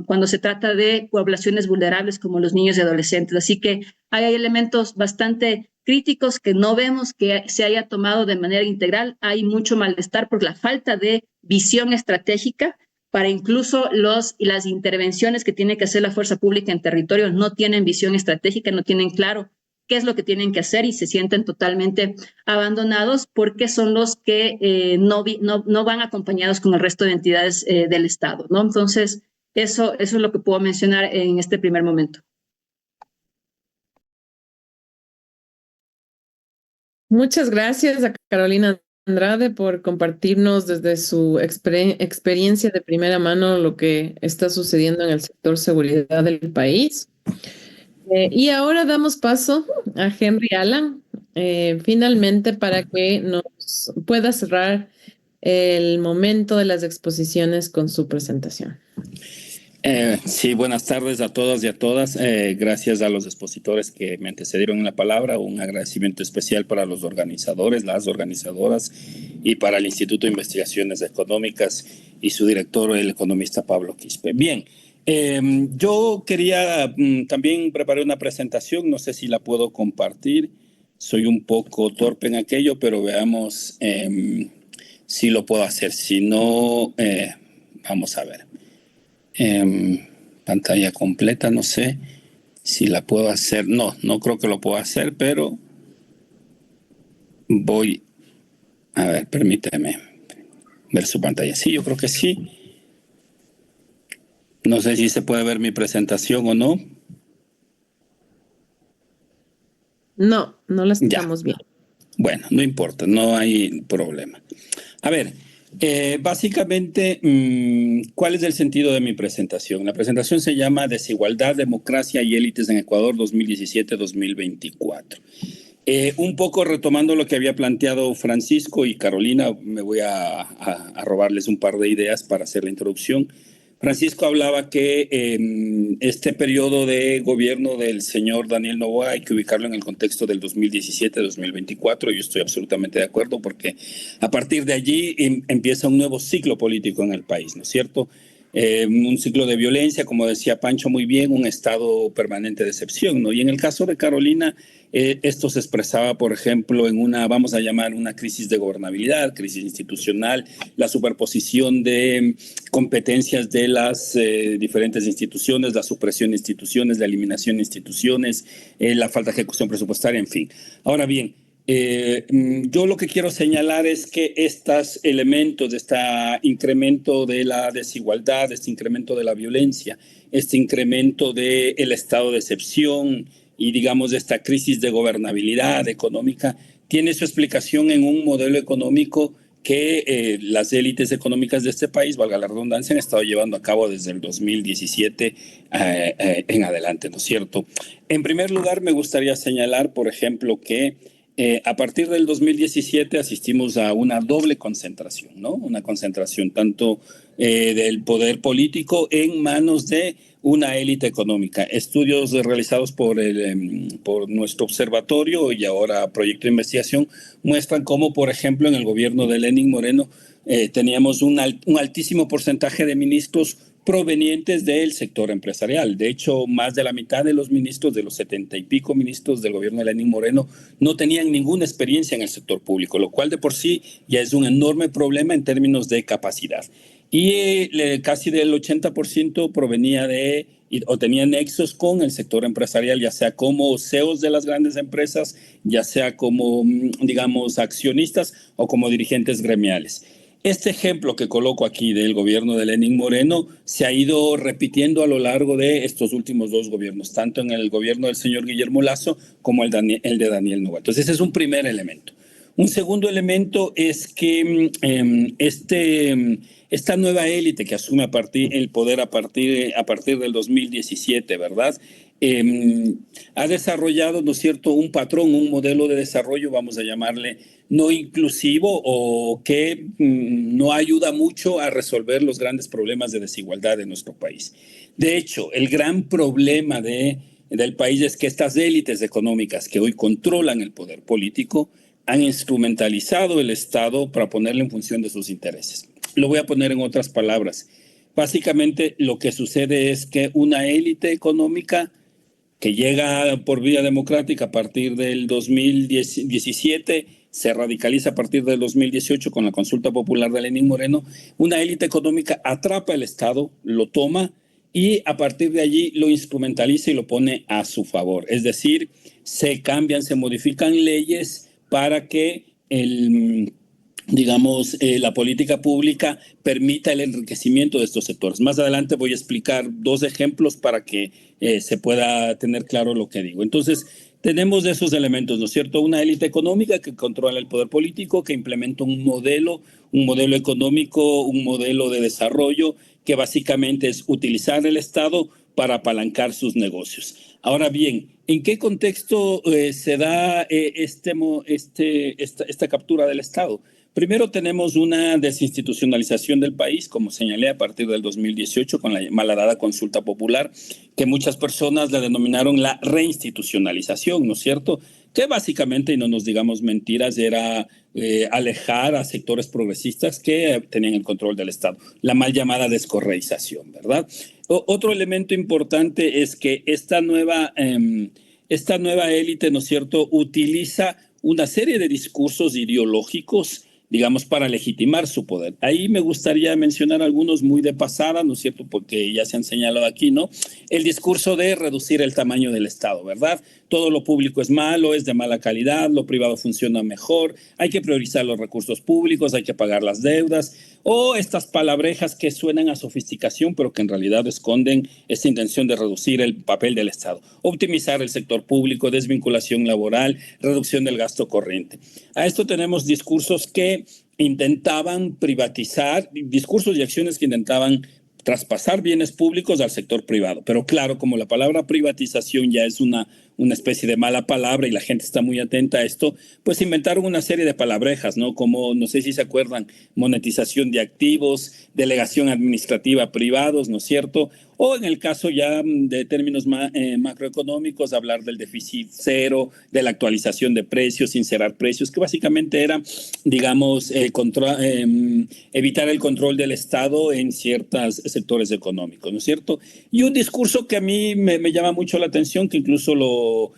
cuando se trata de poblaciones vulnerables como los niños y adolescentes. Así que hay elementos bastante críticos que no vemos que se haya tomado de manera integral. Hay mucho malestar por la falta de visión estratégica para incluso las intervenciones que tiene que hacer la fuerza pública en territorio. No tienen visión estratégica, no tienen claro qué es lo que tienen que hacer y se sienten totalmente abandonados porque son los que no van acompañados con el resto de entidades del Estado, ¿no? Entonces, eso es lo que puedo mencionar en este primer momento. Muchas gracias a Carolina Andrade por compartirnos desde su experiencia de primera mano lo que está sucediendo en el sector seguridad del país. Y ahora damos paso a Henry Alan, finalmente para que nos pueda cerrar el momento de las exposiciones con su presentación. Sí, buenas tardes a todos y a todas. Gracias a los expositores que me antecedieron en la palabra. Un agradecimiento especial para los organizadores, las organizadoras y para el Instituto de Investigaciones Económicas y su director, el economista Pablo Quispe. Bien, yo quería también preparar una presentación, no sé si la puedo compartir. Soy un poco torpe en aquello, pero veamos si lo puedo hacer. Si no, vamos a ver. Pantalla completa, no sé si la puedo hacer. No creo que lo pueda hacer, pero voy a ver, permíteme ver su pantalla. Sí, yo creo que sí. No sé si se puede ver mi presentación o no. No la estamos viendo. Bueno, no importa, no hay problema. A ver, básicamente, ¿cuál es el sentido de mi presentación? La presentación se llama Desigualdad, Democracia y Élites en Ecuador 2017-2024. Un poco retomando lo que había planteado Francisco y Carolina, me voy a robarles un par de ideas para hacer la introducción. Francisco hablaba que este periodo de gobierno del señor Daniel Noboa hay que ubicarlo en el contexto del 2017-2024. Yo estoy absolutamente de acuerdo porque a partir de allí empieza un nuevo ciclo político en el país, ¿no es cierto? Un ciclo de violencia, como decía Pancho muy bien, un estado permanente de excepción, ¿no? Y en el caso de Carolina, esto se expresaba, por ejemplo, en vamos a llamar una crisis de gobernabilidad, crisis institucional, la superposición de competencias de las diferentes instituciones, la supresión de instituciones, la eliminación de instituciones, la falta de ejecución presupuestaria, en fin. Ahora bien, yo lo que quiero señalar es que estos elementos de este incremento de la desigualdad, este incremento de la violencia, este incremento del estado de excepción y digamos de esta crisis de gobernabilidad económica, tiene su explicación en un modelo económico que las élites económicas de este país, valga la redundancia, han estado llevando a cabo desde el 2017 en adelante, ¿no es cierto? En primer lugar, me gustaría señalar, por ejemplo, que a partir del 2017 asistimos a una doble concentración, ¿no? Una concentración tanto del poder político en manos de una élite económica. Estudios realizados por nuestro observatorio y ahora proyecto de investigación muestran cómo, por ejemplo, en el gobierno de Lenín Moreno teníamos un altísimo porcentaje de ministros provenientes del sector empresarial. De hecho, más de la mitad de los ministros, de los 70 y pico ministros del gobierno de Lenín Moreno, no tenían ninguna experiencia en el sector público, lo cual de por sí ya es un enorme problema en términos de capacidad. Y casi del 80% provenía o tenía nexos con el sector empresarial, ya sea como CEOs de las grandes empresas, ya sea como, digamos, accionistas o como dirigentes gremiales. Este ejemplo que coloco aquí del gobierno de Lenín Moreno se ha ido repitiendo a lo largo de estos últimos 2 gobiernos, tanto en el gobierno del señor Guillermo Lasso como el de Daniel Noboa. Entonces, ese es un primer elemento. Un segundo elemento es que esta nueva élite que asume el poder a partir del 2017, ¿verdad? Ha desarrollado, ¿no es cierto?, un patrón, un modelo de desarrollo, vamos a llamarle, no inclusivo o que no ayuda mucho a resolver los grandes problemas de desigualdad de nuestro país. De hecho, el gran problema del país es que estas élites económicas que hoy controlan el poder político han instrumentalizado el Estado para ponerle en función de sus intereses. Lo voy a poner en otras palabras. Básicamente lo que sucede es que una élite económica que llega por vía democrática a partir del 2017, se radicaliza a partir del 2018 con la consulta popular de Lenín Moreno, una élite económica atrapa el Estado, lo toma y a partir de allí lo instrumentaliza y lo pone a su favor. Es decir, se cambian, se modifican leyes para que la política pública permita el enriquecimiento de estos sectores. Más adelante voy a explicar 2 ejemplos para que se pueda tener claro lo que digo. Entonces, tenemos esos elementos, ¿no es cierto? Una élite económica que controla el poder político, que implementa un modelo económico, un modelo de desarrollo que básicamente es utilizar el Estado para apalancar sus negocios. Ahora bien, ¿en qué contexto se da esta captura del Estado? Primero tenemos una desinstitucionalización del país, como señalé, a partir del 2018 con la malhadada consulta popular, que muchas personas la denominaron la reinstitucionalización, ¿no es cierto? Que básicamente, y no nos digamos mentiras, era alejar a sectores progresistas que tenían el control del Estado, la mal llamada descorreización, ¿verdad? Otro elemento importante es que esta nueva élite, ¿no es cierto?, utiliza una serie de discursos ideológicos, digamos, para legitimar su poder. Ahí me gustaría mencionar algunos muy de pasada, ¿no es cierto?, porque ya se han señalado aquí, ¿no? El discurso de reducir el tamaño del Estado, ¿verdad? Todo lo público es malo, es de mala calidad, lo privado funciona mejor, hay que priorizar los recursos públicos, hay que pagar las deudas, o estas palabrejas que suenan a sofisticación, pero que en realidad esconden esta intención de reducir el papel del Estado, optimizar el sector público, desvinculación laboral, reducción del gasto corriente. A esto tenemos discursos que intentaban privatizar, discursos y acciones que intentaban traspasar bienes públicos al sector privado. Pero claro, como la palabra privatización ya es una especie de mala palabra y la gente está muy atenta a esto, pues inventaron una serie de palabrejas, ¿no? Como, no sé si se acuerdan, monetización de activos, delegación administrativa a privados, ¿no es cierto? O en el caso ya de términos macroeconómicos, hablar del déficit cero, de la actualización de precios, sincerar precios, que básicamente era, digamos, evitar el control del Estado en ciertos sectores económicos, ¿no es cierto? Y un discurso que a mí me llama mucho la atención, que incluso lo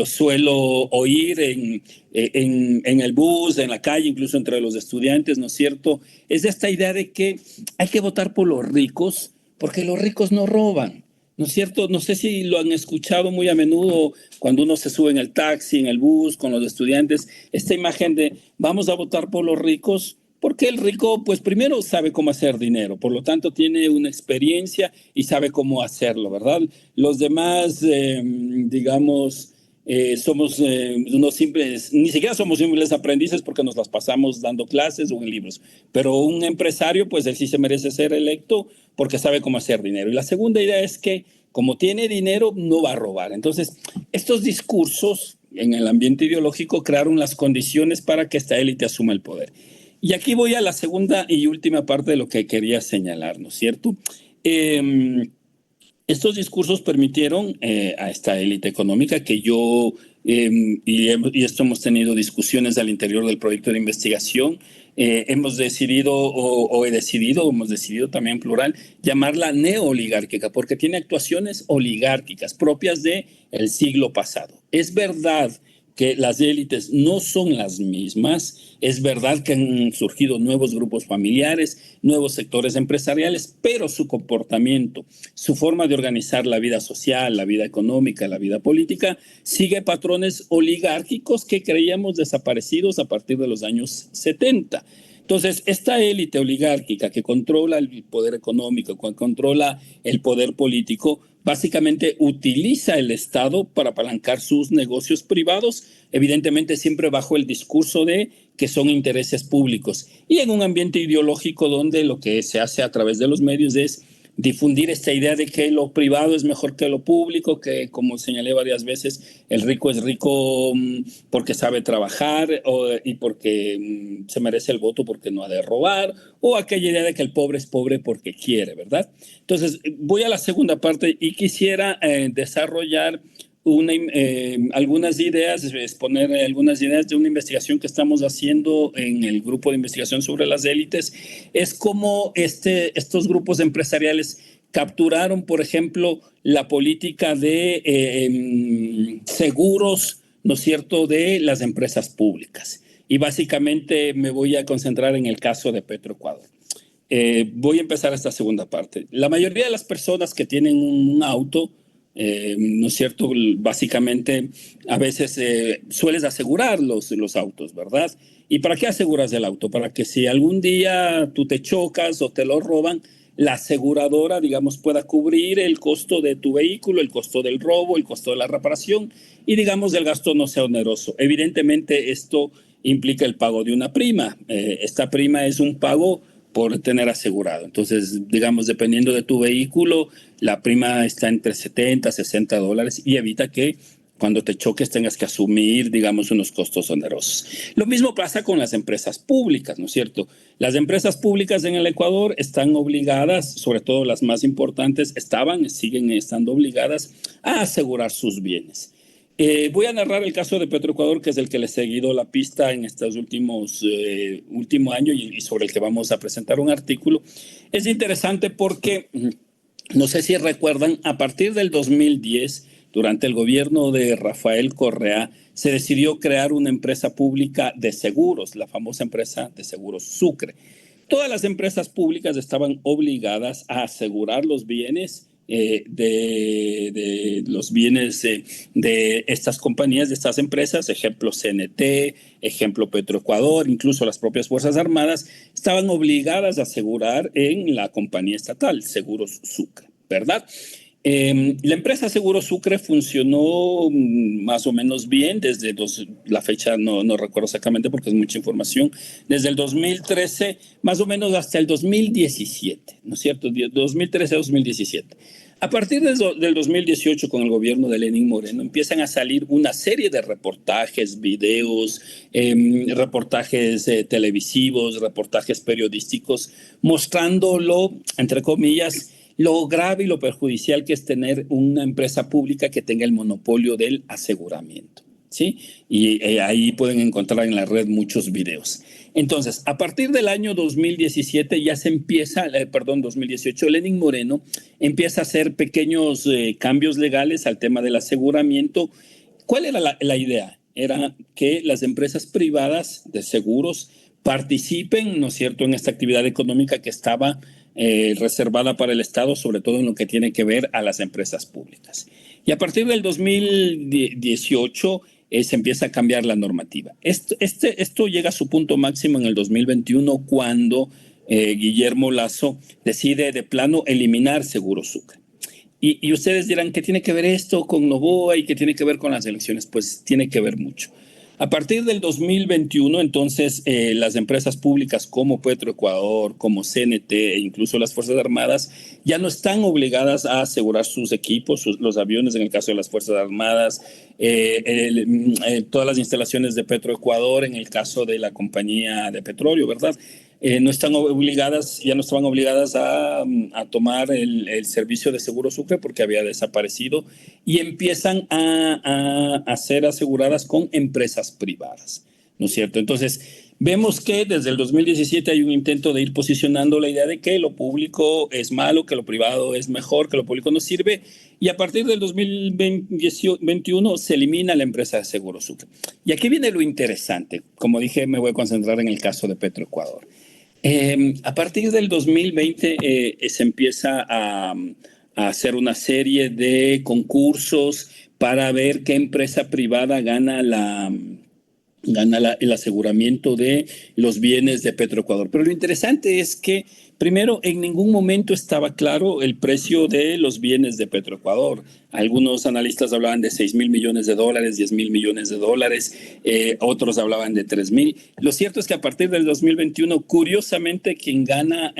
suelo oír en el bus, en la calle, incluso entre los estudiantes, ¿no es cierto? Es esta idea de que hay que votar por los ricos porque los ricos no roban, ¿no es cierto? No sé si lo han escuchado muy a menudo cuando uno se sube en el taxi, en el bus, con los estudiantes, esta imagen de vamos a votar por los ricos. Porque el rico, pues primero sabe cómo hacer dinero, por lo tanto tiene una experiencia y sabe cómo hacerlo, ¿verdad? Los demás, digamos, somos unos simples, ni siquiera somos simples aprendices porque nos las pasamos dando clases o en libros, pero un empresario, pues él sí se merece ser electo porque sabe cómo hacer dinero. Y la segunda idea es que como tiene dinero, no va a robar. Entonces, estos discursos en el ambiente ideológico crearon las condiciones para que esta élite asuma el poder. Y aquí voy a la segunda y última parte de lo que quería señalar, ¿no es cierto? Estos discursos permitieron a esta élite económica que y esto hemos tenido discusiones al interior del proyecto de investigación, hemos decidido, hemos decidido también en plural, llamarla neoligárquica, porque tiene actuaciones oligárquicas propias del siglo pasado. Es verdad que las élites no son las mismas, es verdad que han surgido nuevos grupos familiares, nuevos sectores empresariales, pero su comportamiento, su forma de organizar la vida social, la vida económica, la vida política, sigue patrones oligárquicos que creíamos desaparecidos a partir de los años 70. Entonces, esta élite oligárquica que controla el poder económico, que controla el poder político, básicamente utiliza el Estado para apalancar sus negocios privados, evidentemente siempre bajo el discurso de que son intereses públicos y en un ambiente ideológico donde lo que se hace a través de los medios es difundir esta idea de que lo privado es mejor que lo público, que como señalé varias veces, el rico es rico porque sabe trabajar y porque se merece el voto porque no ha de robar, o aquella idea de que el pobre es pobre porque quiere, ¿verdad? Entonces, voy a la segunda parte y quisiera desarrollar algunas ideas, exponer algunas ideas de una investigación que estamos haciendo en el grupo de investigación sobre las élites. Es cómo estos grupos empresariales capturaron, por ejemplo, la política de seguros, ¿no es cierto?, de las empresas públicas. Y básicamente me voy a concentrar en el caso de Petroecuador. Voy a empezar esta segunda parte. La mayoría de las personas que tienen un auto, ¿no es cierto? Básicamente, a veces sueles asegurar los autos, ¿verdad? ¿Y para qué aseguras el auto? Para que si algún día tú te chocas o te lo roban, la aseguradora, digamos, pueda cubrir el costo de tu vehículo, el costo del robo, el costo de la reparación y, digamos, el gasto no sea oneroso. Evidentemente, esto implica el pago de una prima. Esta prima es un pago por tener asegurado. Entonces, digamos, dependiendo de tu vehículo, la prima está entre 70 a 60 dólares y evita que cuando te choques tengas que asumir, digamos, unos costos onerosos. Lo mismo pasa con las empresas públicas, ¿no es cierto? Las empresas públicas en el Ecuador están obligadas, sobre todo las más importantes, siguen estando obligadas a asegurar sus bienes. Voy a narrar el caso de Petroecuador, que es el que le he seguido la pista en estos último año y sobre el que vamos a presentar un artículo. Es interesante porque, no sé si recuerdan, a partir del 2010, durante el gobierno de Rafael Correa, se decidió crear una empresa pública de seguros, la famosa empresa de seguros Sucre. Todas las empresas públicas estaban obligadas a asegurar los bienes de los bienes de estas compañías, de estas empresas, ejemplo CNT, ejemplo Petroecuador, incluso las propias Fuerzas Armadas, estaban obligadas a asegurar en la compañía estatal, Seguros Sucre, ¿verdad? La empresa Seguros Sucre funcionó más o menos bien desde la fecha, no recuerdo exactamente porque es mucha información, desde el 2013 más o menos hasta el 2017, ¿no es cierto? 2013 a 2017. A partir del 2018, con el gobierno de Lenín Moreno, empiezan a salir una serie de reportajes, videos, reportajes televisivos, reportajes periodísticos, mostrándolo, entre comillas, lo grave y lo perjudicial que es tener una empresa pública que tenga el monopolio del aseguramiento, ¿sí? Y ahí pueden encontrar en la red muchos videos. Entonces, a partir del año 2017 ya se empieza, 2018, Lenín Moreno empieza a hacer pequeños cambios legales al tema del aseguramiento. ¿Cuál era la idea? Era que las empresas privadas de seguros participen, ¿no es cierto?, en esta actividad económica que estaba reservada para el Estado, sobre todo en lo que tiene que ver a las empresas públicas. Y a partir del 2018 se empieza a cambiar la normativa. Esto llega a su punto máximo en el 2021 cuando Guillermo Lasso decide de plano eliminar Seguros Sucre. Y ustedes dirán, ¿qué tiene que ver esto con Noboa y qué tiene que ver con las elecciones? Pues tiene que ver mucho. A partir del 2021, entonces, las empresas públicas como Petroecuador, como CNT e incluso las Fuerzas Armadas ya no están obligadas a asegurar sus equipos, los aviones en el caso de las Fuerzas Armadas, todas las instalaciones de Petroecuador en el caso de la compañía de petróleo, ¿verdad? Ya no estaban obligadas a tomar el servicio de Seguro Sucre porque había desaparecido y empiezan a ser aseguradas con empresas privadas, ¿no es cierto? Entonces, Vemos que desde el 2017 hay un intento de ir posicionando la idea de que lo público es malo, que lo privado es mejor, que lo público no sirve, y a partir del 2021 se elimina la empresa de Seguros Sucre. Y aquí viene lo interesante. Como dije, me voy a concentrar en el caso de Petroecuador. A partir del 2020 se empieza a hacer una serie de concursos para ver qué empresa privada gana el aseguramiento de los bienes de Petroecuador. Pero lo interesante es que, primero, en ningún momento estaba claro el precio de los bienes de Petroecuador. Algunos analistas hablaban de 6.000 millones de dólares, 10.000 millones de dólares, otros hablaban de 3.000. Lo cierto es que a partir del 2021, curiosamente, quien gana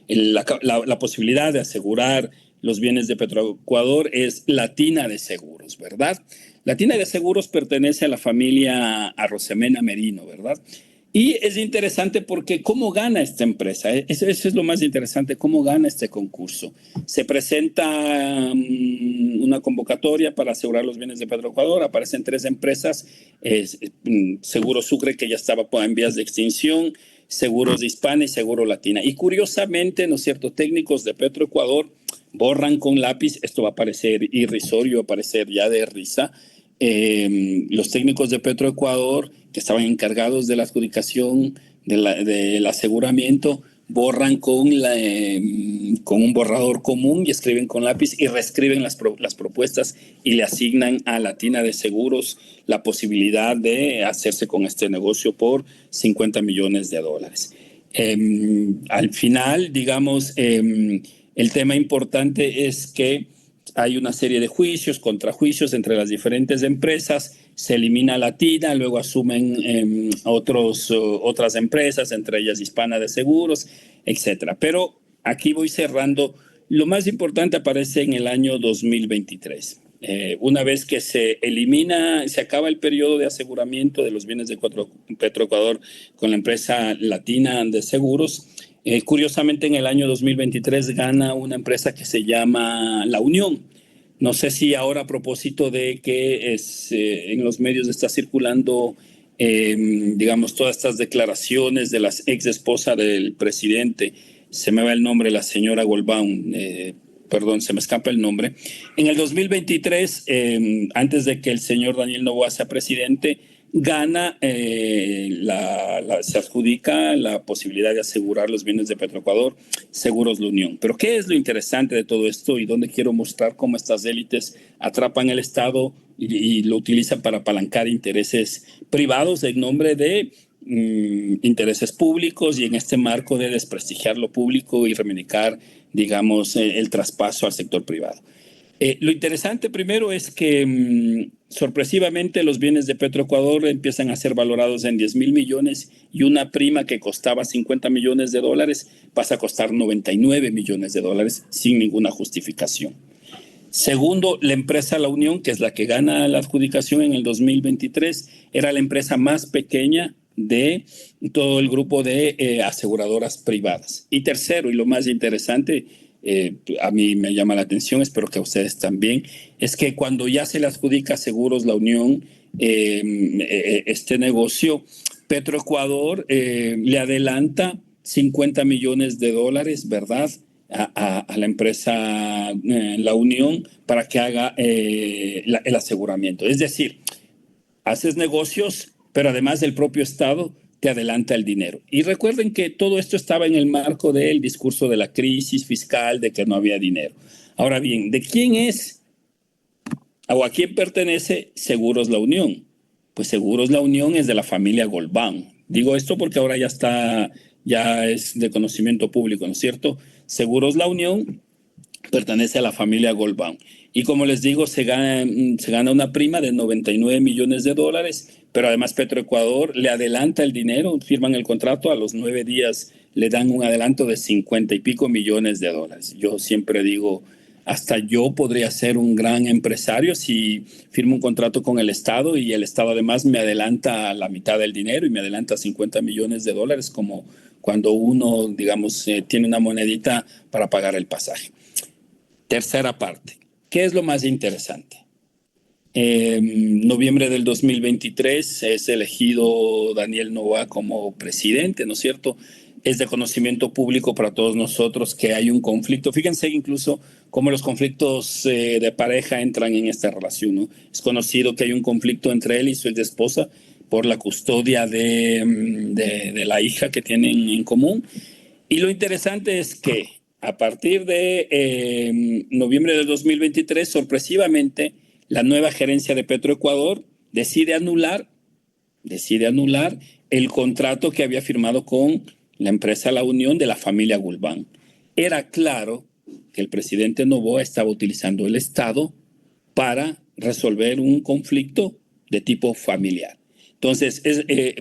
la posibilidad de asegurar los bienes de Petroecuador es Latina de Seguros, ¿verdad? Latina de Seguros pertenece a la familia Arrosemena Merino, ¿verdad? Y es interesante porque ¿cómo gana esta empresa? Eso es lo más interesante, ¿cómo gana este concurso? Se presenta una convocatoria para asegurar los bienes de Petroecuador, aparecen 3 empresas, Seguro Sucre, que ya estaba en vías de extinción, Seguros de Hispana y Seguro Latina. Y curiosamente, ¿no es cierto?, técnicos de Petroecuador borran con lápiz, esto va a parecer irrisorio, va a parecer ya de risa, los técnicos de Petroecuador que estaban encargados de la adjudicación del aseguramiento borran con un borrador común y escriben con lápiz y reescriben las propuestas y le asignan a Latina de Seguros la posibilidad de hacerse con este negocio por 50 millones de dólares. Al final, digamos, el tema importante es que hay una serie de juicios, contrajuicios entre las diferentes empresas, se elimina Latina, luego asumen otras empresas, entre ellas Hispana de Seguros, etcétera. Pero aquí voy cerrando. Lo más importante aparece en el año 2023. Una vez que se acaba el periodo de aseguramiento de los bienes de Petroecuador con la empresa Latina de Seguros, curiosamente en el año 2023 gana una empresa que se llama La Unión. No sé si ahora a propósito de que en los medios está circulando, digamos, todas estas declaraciones de la ex esposa del presidente, se me va el nombre, la señora Goldbaum, perdón, se me escapa el nombre. En el 2023, antes de que el señor Daniel Noboa sea presidente, gana, se adjudica la posibilidad de asegurar los bienes de Petroecuador, Seguros La Unión. Pero ¿qué es lo interesante de todo esto y dónde quiero mostrar cómo estas élites atrapan el Estado y lo utilizan para apalancar intereses privados en nombre de intereses públicos y en este marco de desprestigiar lo público y reivindicar, digamos, el traspaso al sector privado? Lo interesante primero es que sorpresivamente los bienes de Petroecuador empiezan a ser valorados en 10.000 millones y una prima que costaba 50 millones de dólares pasa a costar 99 millones de dólares sin ninguna justificación. Segundo, la empresa La Unión, que es la que gana la adjudicación en el 2023, era la empresa más pequeña de todo el grupo de aseguradoras privadas. Y tercero, y lo más interesante, a mí me llama la atención, espero que a ustedes también, es que cuando ya se le adjudica Seguros La Unión, este negocio, Petroecuador le adelanta 50 millones de dólares, ¿verdad?, a la empresa La Unión para que haga el aseguramiento. Es decir, haces negocios, pero además el propio Estado te adelanta el dinero. Y recuerden que todo esto estaba en el marco del discurso de la crisis fiscal, de que no había dinero. Ahora bien, ¿de quién es o a quién pertenece Seguros La Unión? Pues Seguros La Unión es de la familia Goldbaum. Digo esto porque ahora ya es de conocimiento público, ¿no es cierto? Seguros La Unión pertenece a la familia Goldbaum. Y como les digo, se gana una prima de 99 millones de dólares, pero además Petroecuador le adelanta el dinero, firman el contrato, a los 9 días le dan un adelanto de 50 y pico millones de dólares. Yo siempre digo, hasta yo podría ser un gran empresario si firmo un contrato con el Estado y el Estado además me adelanta la mitad del dinero y me adelanta 50 millones de dólares, como cuando uno, digamos, tiene una monedita para pagar el pasaje. Tercera parte. ¿Qué es lo más interesante? Noviembre del 2023 es elegido Daniel Noboa como presidente, ¿no es cierto? Es de conocimiento público para todos nosotros que hay un conflicto. Fíjense incluso cómo los conflictos de pareja entran en esta relación, ¿no? Es conocido que hay un conflicto entre él y su esposa por la custodia de la hija que tienen en común. Y lo interesante es que a partir de noviembre del 2023, sorpresivamente, la nueva gerencia de Petroecuador decide anular el contrato que había firmado con la empresa La Unión de la familia Gulbán. Era claro que el presidente Noboa estaba utilizando el Estado para resolver un conflicto de tipo familiar. Entonces,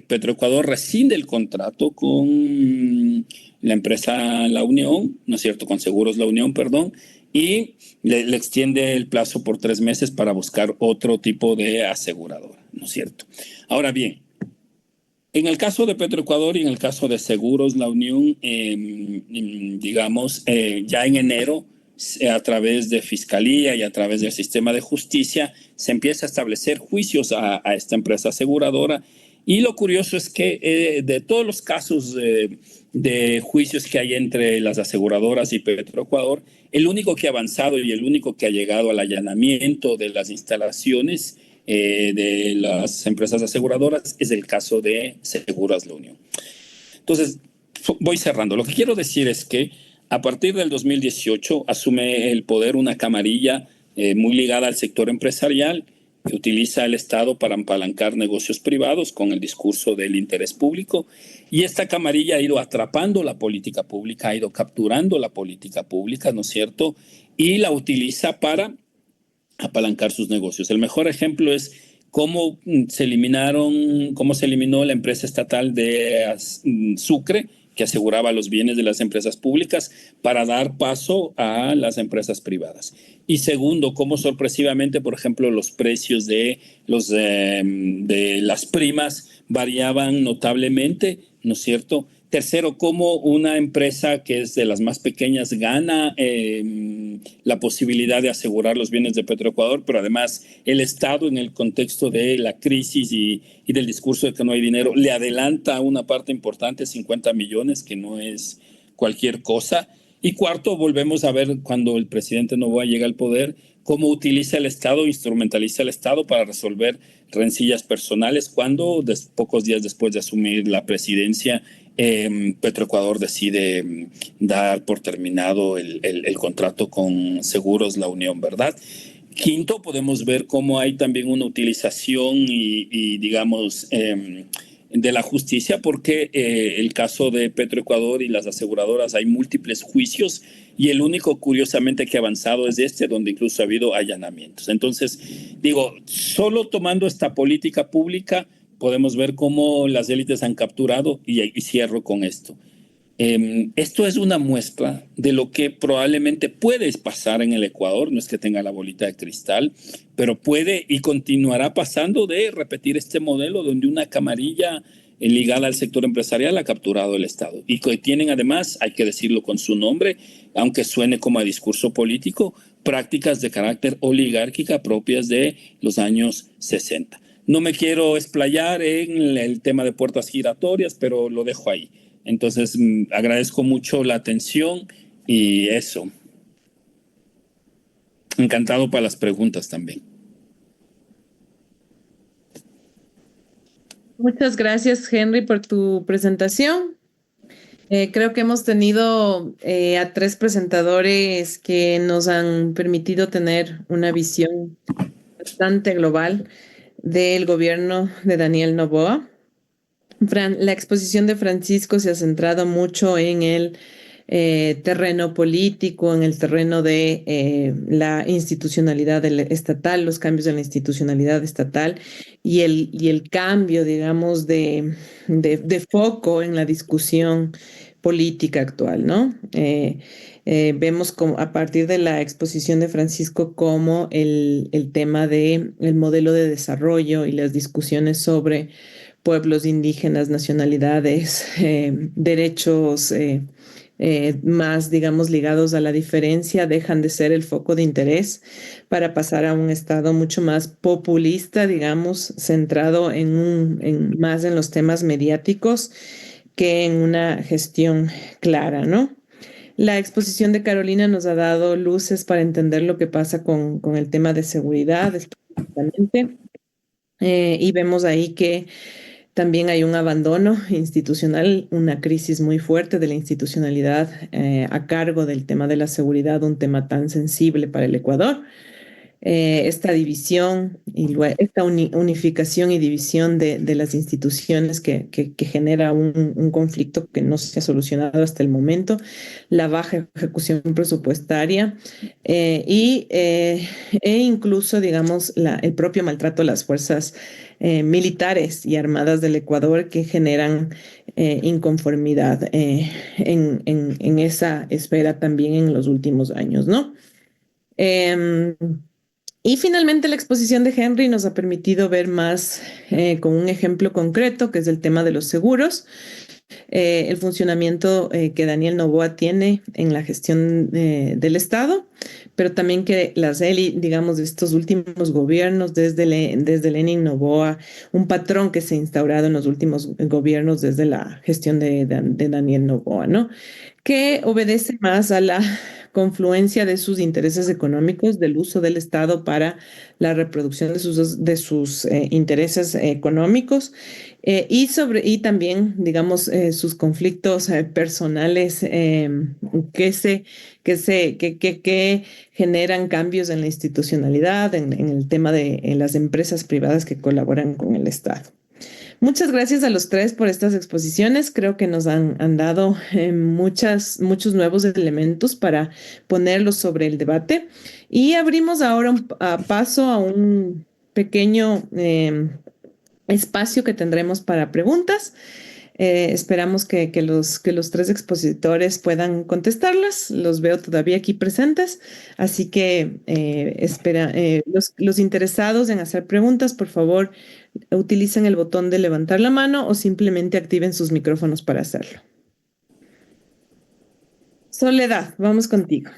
Petroecuador rescinde el contrato con la empresa La Unión, ¿no es cierto? Con Seguros La Unión, perdón, y le extiende el plazo por 3 meses para buscar otro tipo de aseguradora, ¿no es cierto? Ahora bien, en el caso de Petroecuador y en el caso de Seguros La Unión, digamos, ya en enero, a través de Fiscalía y a través del sistema de justicia, se empieza a establecer juicios a esta empresa aseguradora. Y lo curioso es que de todos los casos de juicios que hay entre las aseguradoras y Petroecuador, el único que ha avanzado y el único que ha llegado al allanamiento de las instalaciones de las empresas aseguradoras es el caso de Seguros La Unión. Entonces, voy cerrando. Lo que quiero decir es que a partir del 2018 asume el poder una camarilla muy ligada al sector empresarial que utiliza el Estado para apalancar negocios privados con el discurso del interés público. Y esta camarilla ha ido atrapando la política pública, ha ido capturando la política pública, ¿no es cierto? Y la utiliza para apalancar sus negocios. El mejor ejemplo es cómo se eliminó la empresa estatal de Sucre, que aseguraba los bienes de las empresas públicas para dar paso a las empresas privadas. Y segundo, cómo sorpresivamente, por ejemplo, los precios de las primas variaban notablemente, ¿no es cierto? Tercero, cómo una empresa que es de las más pequeñas gana la posibilidad de asegurar los bienes de Petroecuador, pero además el Estado, en el contexto de la crisis y del discurso de que no hay dinero, le adelanta una parte importante, 50 millones, que no es cualquier cosa. Y cuarto, volvemos a ver cuando el presidente Noboa llega al poder, cómo utiliza el Estado, instrumentaliza el Estado para resolver rencillas personales, cuando pocos días después de asumir la presidencia, Petroecuador decide dar por terminado el contrato con Seguros La Unión, ¿verdad? Quinto, podemos ver cómo hay también una utilización y digamos, de la justicia, porque el caso de Petroecuador y las aseguradoras hay múltiples juicios y el único, curiosamente, que ha avanzado es donde incluso ha habido allanamientos. Entonces, digo, solo tomando esta política pública podemos ver cómo las élites han capturado, y cierro con esto. Esto es una muestra de lo que probablemente puede pasar en el Ecuador, no es que tenga la bolita de cristal, pero puede y continuará pasando de repetir este modelo donde una camarilla ligada al sector empresarial ha capturado el Estado y que tienen además, hay que decirlo con su nombre, aunque suene como a discurso político, prácticas de carácter oligárquica propias de los años 60. No me quiero explayar en el tema de puertas giratorias, pero lo dejo ahí. Entonces, agradezco mucho la atención y eso. Encantado para las preguntas también. Muchas gracias, Henry, por tu presentación. Creo que hemos tenido a 3 presentadores que nos han permitido tener una visión bastante global del gobierno de Daniel Noboa. La exposición de Francisco se ha centrado mucho en el terreno político, en el terreno de la institucionalidad estatal, los cambios de la institucionalidad estatal y el cambio, digamos, de foco en la discusión política actual, ¿no? Vemos como, a partir de la exposición de Francisco, cómo el tema del modelo de desarrollo y las discusiones sobre pueblos indígenas, nacionalidades, derechos más, digamos, ligados a la diferencia, dejan de ser el foco de interés para pasar a un estado mucho más populista, digamos, centrado más en los temas mediáticos que en una gestión clara, ¿no? La exposición de Carolina nos ha dado luces para entender lo que pasa con el tema de seguridad específicamente. Y vemos ahí que también hay un abandono institucional, una crisis muy fuerte de la institucionalidad a cargo del tema de la seguridad, un tema tan sensible para el Ecuador. Esta división y esta unificación y división de las instituciones que genera un conflicto que no se ha solucionado hasta el momento, la baja ejecución presupuestaria e incluso, digamos, el propio maltrato a las fuerzas militares y armadas del Ecuador que generan inconformidad en esa esfera también en los últimos años, ¿no? Eh, y finalmente la exposición de Henry nos ha permitido ver más con un ejemplo concreto, que es el tema de los seguros, el funcionamiento que Daniel Noboa tiene en la gestión del Estado, pero también que las élites, digamos, de estos últimos gobiernos, desde Lenin Noboa, un patrón que se ha instaurado en los últimos gobiernos desde la gestión de Daniel Noboa, ¿no? Que obedece más a la confluencia de sus intereses económicos, del uso del Estado para la reproducción de sus intereses económicos y también, digamos, sus conflictos personales que generan cambios en la institucionalidad, en el tema de las empresas privadas que colaboran con el Estado. Muchas gracias a los tres por estas exposiciones. Creo que nos han dado muchos nuevos elementos para ponerlos sobre el debate. Y abrimos ahora paso a un pequeño espacio que tendremos para preguntas. Esperamos que los tres expositores puedan contestarlas. Los veo todavía aquí presentes, así que los interesados en hacer preguntas, por favor, utilicen el botón de levantar la mano o simplemente activen sus micrófonos para hacerlo. Soledad, vamos contigo.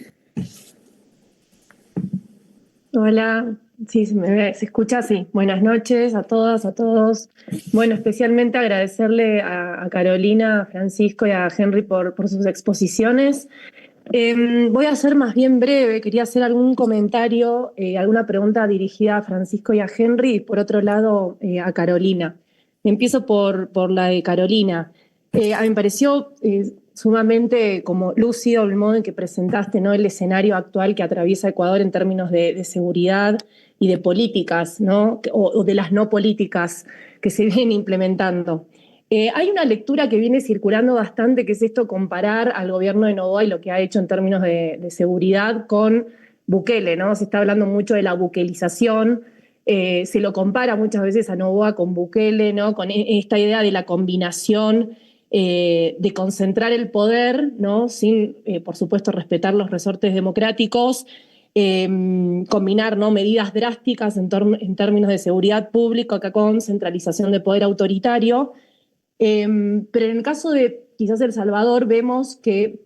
Hola, sí, se escucha, sí. Buenas noches a todas, a todos. Bueno, especialmente agradecerle a Carolina, a Francisco y a Henry por sus exposiciones. Voy a ser más bien breve, quería hacer algún comentario, alguna pregunta dirigida a Francisco y a Henry y por otro lado a Carolina. Empiezo por la de Carolina. A mí me pareció sumamente como lúcido el modo en que presentaste, ¿no?, el escenario actual que atraviesa Ecuador en términos de seguridad y de políticas, ¿no?, o de las no políticas que se vienen implementando. Hay una lectura que viene circulando bastante, que es esto, comparar al gobierno de Noboa y lo que ha hecho en términos de seguridad con Bukele, ¿no? Se está hablando mucho de la bukelización, se lo compara muchas veces a Noboa con Bukele, ¿no?, con esta idea de la combinación de concentrar el poder, ¿no?, sin, por supuesto, respetar los resortes democráticos, combinar, ¿no?, medidas drásticas en términos de seguridad pública con centralización de poder autoritario. Pero en el caso de quizás El Salvador vemos que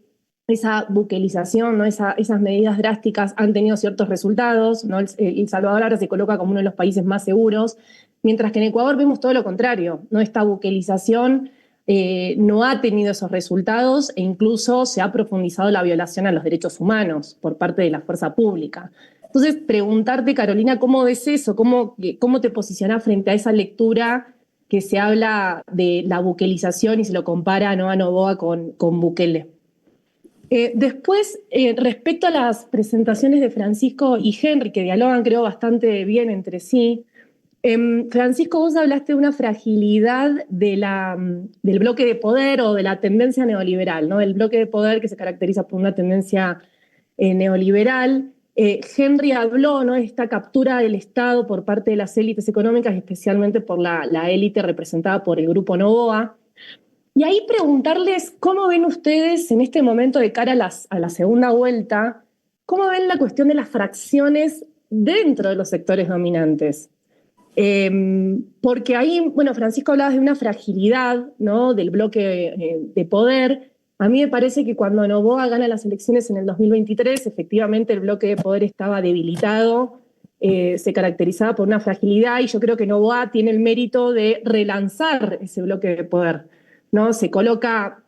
esa bukelización, ¿no?, esas medidas drásticas han tenido ciertos resultados, ¿no? El Salvador ahora se coloca como uno de los países más seguros, mientras que en Ecuador vemos todo lo contrario, ¿no? Esta bukelización no ha tenido esos resultados e incluso se ha profundizado la violación a los derechos humanos por parte de la fuerza pública. Entonces, preguntarte, Carolina, ¿cómo ves eso? ¿Cómo te posicionás frente a esa lectura que se habla de la bukelización y se lo compara, ¿no?, a Noboa con Bukele? Después, respecto a las presentaciones de Francisco y Henry, que dialogan, creo, bastante bien entre sí, Francisco, vos hablaste de una fragilidad del bloque de poder o de la tendencia neoliberal, ¿no?, del bloque de poder que se caracteriza por una tendencia neoliberal. Henry habló, ¿no?, de esta captura del Estado por parte de las élites económicas, especialmente por la élite representada por el Grupo Noboa. Y ahí preguntarles cómo ven ustedes en este momento de cara a la segunda vuelta, cómo ven la cuestión de las fracciones dentro de los sectores dominantes. Porque ahí, bueno, Francisco hablaba de una fragilidad, ¿no?, del bloque de poder, A mí me parece que cuando Noboa gana las elecciones en el 2023, efectivamente el bloque de poder estaba debilitado, se caracterizaba por una fragilidad y yo creo que Noboa tiene el mérito de relanzar ese bloque de poder, ¿no? Se coloca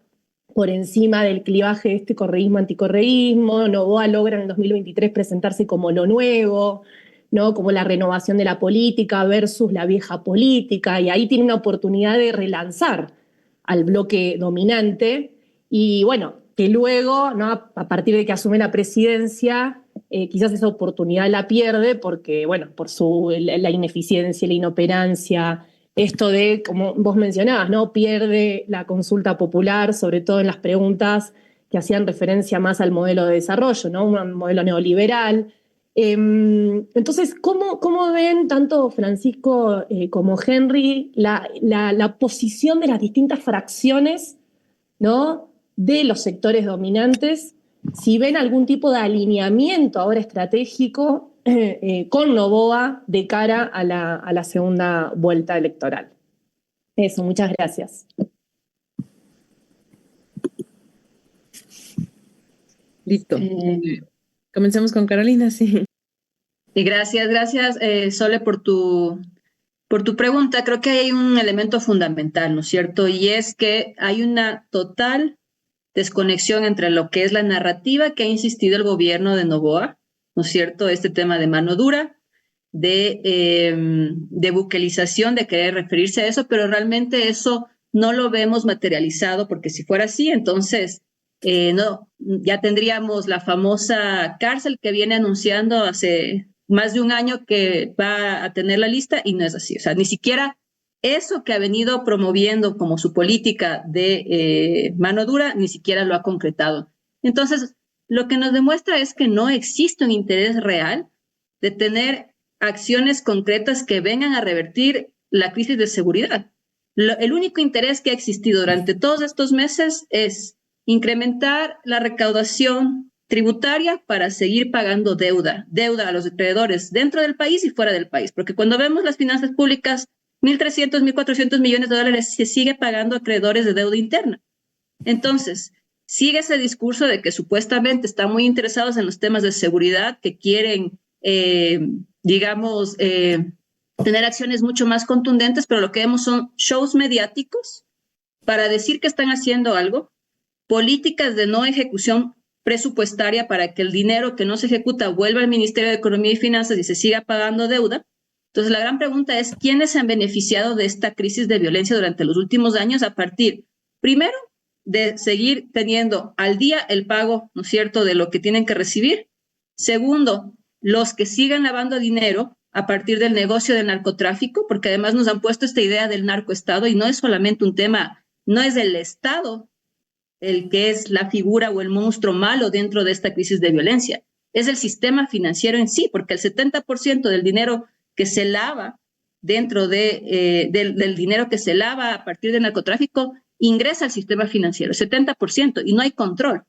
por encima del clivaje de este correísmo-anticorreísmo. Noboa logra en el 2023 presentarse como lo nuevo, ¿no? Como la renovación de la política versus la vieja política, y ahí tiene una oportunidad de relanzar al bloque dominante. Y bueno, que luego, ¿no? A partir de que asume la presidencia, quizás esa oportunidad la pierde porque, bueno, por la ineficiencia, la inoperancia, esto de, como vos mencionabas, ¿no? Pierde la consulta popular, sobre todo en las preguntas que hacían referencia más al modelo de desarrollo, ¿no? Un modelo neoliberal. Entonces, ¿cómo ven tanto Francisco como Henry la posición de las distintas fracciones, ¿no? De los sectores dominantes? Si ven algún tipo de alineamiento ahora estratégico con Noboa de cara a la segunda vuelta electoral. Eso, muchas gracias. Listo. Comencemos con Carolina, sí. Y gracias, Sole, por tu pregunta. Creo que hay un elemento fundamental, ¿no es cierto? Y es que hay una total desconexión entre lo que es la narrativa que ha insistido el gobierno de Noboa, ¿no es cierto? Este tema de mano dura, de buquelización, de querer referirse a eso, pero realmente eso no lo vemos materializado, porque si fuera así, entonces no, ya tendríamos la famosa cárcel que viene anunciando hace más de un año que va a tener la lista, y no es así. O sea, ni siquiera eso que ha venido promoviendo como su política de mano dura, ni siquiera lo ha concretado. Entonces, lo que nos demuestra es que no existe un interés real de tener acciones concretas que vengan a revertir la crisis de seguridad. El único interés que ha existido durante todos estos meses es incrementar la recaudación tributaria para seguir pagando deuda a los acreedores dentro del país y fuera del país, porque cuando vemos las finanzas públicas, 1.300, 1.400 millones de dólares se sigue pagando a acreedores de deuda interna. Entonces, sigue ese discurso de que supuestamente están muy interesados en los temas de seguridad, que quieren, tener acciones mucho más contundentes, pero lo que vemos son shows mediáticos para decir que están haciendo algo, políticas de no ejecución presupuestaria para que el dinero que no se ejecuta vuelva al Ministerio de Economía y Finanzas y se siga pagando deuda. Entonces, la gran pregunta es, ¿quiénes se han beneficiado de esta crisis de violencia durante los últimos años a partir, primero, de seguir teniendo al día el pago, ¿no es cierto?, de lo que tienen que recibir? Segundo, los que sigan lavando dinero a partir del negocio del narcotráfico, porque además nos han puesto esta idea del narcoestado y no es solamente un tema, no es el Estado el que es la figura o el monstruo malo dentro de esta crisis de violencia, es el sistema financiero en sí, porque el 70% del dinero que se lava dentro del dinero que se lava a partir del narcotráfico ingresa al sistema financiero, 70%, y no hay control.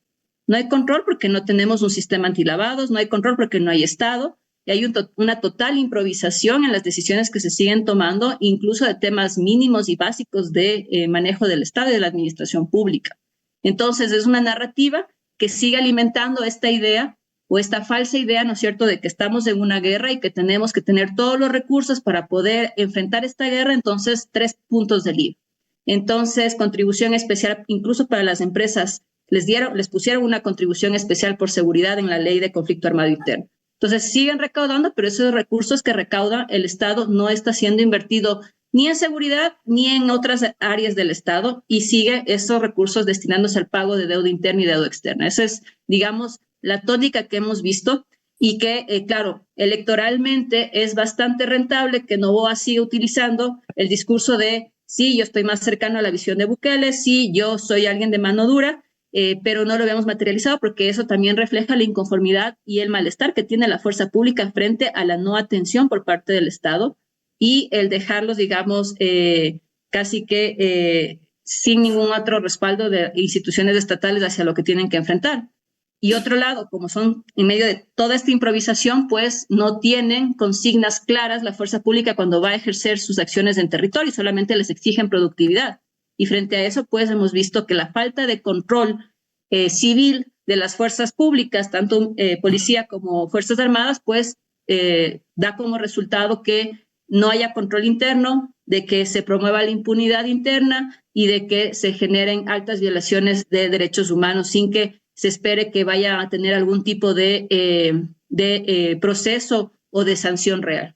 No hay control porque no tenemos un sistema antilavados, no hay control porque no hay Estado, y hay una total improvisación en las decisiones que se siguen tomando, incluso de temas mínimos y básicos de manejo del Estado y de la administración pública. Entonces, es una narrativa que sigue alimentando esta idea o esta falsa idea, ¿no es cierto?, de que estamos en una guerra y que tenemos que tener todos los recursos para poder enfrentar esta guerra. Entonces, 3 puntos del IVA. Entonces, contribución especial incluso para las empresas, les pusieron una contribución especial por seguridad en la ley de conflicto armado interno. Entonces, siguen recaudando, pero esos recursos que recauda el Estado no está siendo invertido ni en seguridad ni en otras áreas del Estado, y sigue esos recursos destinándose al pago de deuda interna y deuda externa. Esa es, digamos, la tónica que hemos visto y que, claro, electoralmente es bastante rentable que Noboa siga utilizando el discurso de sí, yo estoy más cercano a la visión de Bukele, sí, yo soy alguien de mano dura, pero no lo vemos materializado porque eso también refleja la inconformidad y el malestar que tiene la fuerza pública frente a la no atención por parte del Estado y el dejarlos, digamos, casi que sin ningún otro respaldo de instituciones estatales hacia lo que tienen que enfrentar. Y otro lado, como son en medio de toda esta improvisación, pues no tienen consignas claras la fuerza pública cuando va a ejercer sus acciones en territorio, solamente les exigen productividad. y frente a eso, pues hemos visto que la falta de control civil de las fuerzas públicas, tanto policía como fuerzas armadas, pues da como resultado que no haya control interno, de que se promueva la impunidad interna y de que se generen altas violaciones de derechos humanos sin que se espere que vaya a tener algún tipo de proceso o de sanción real.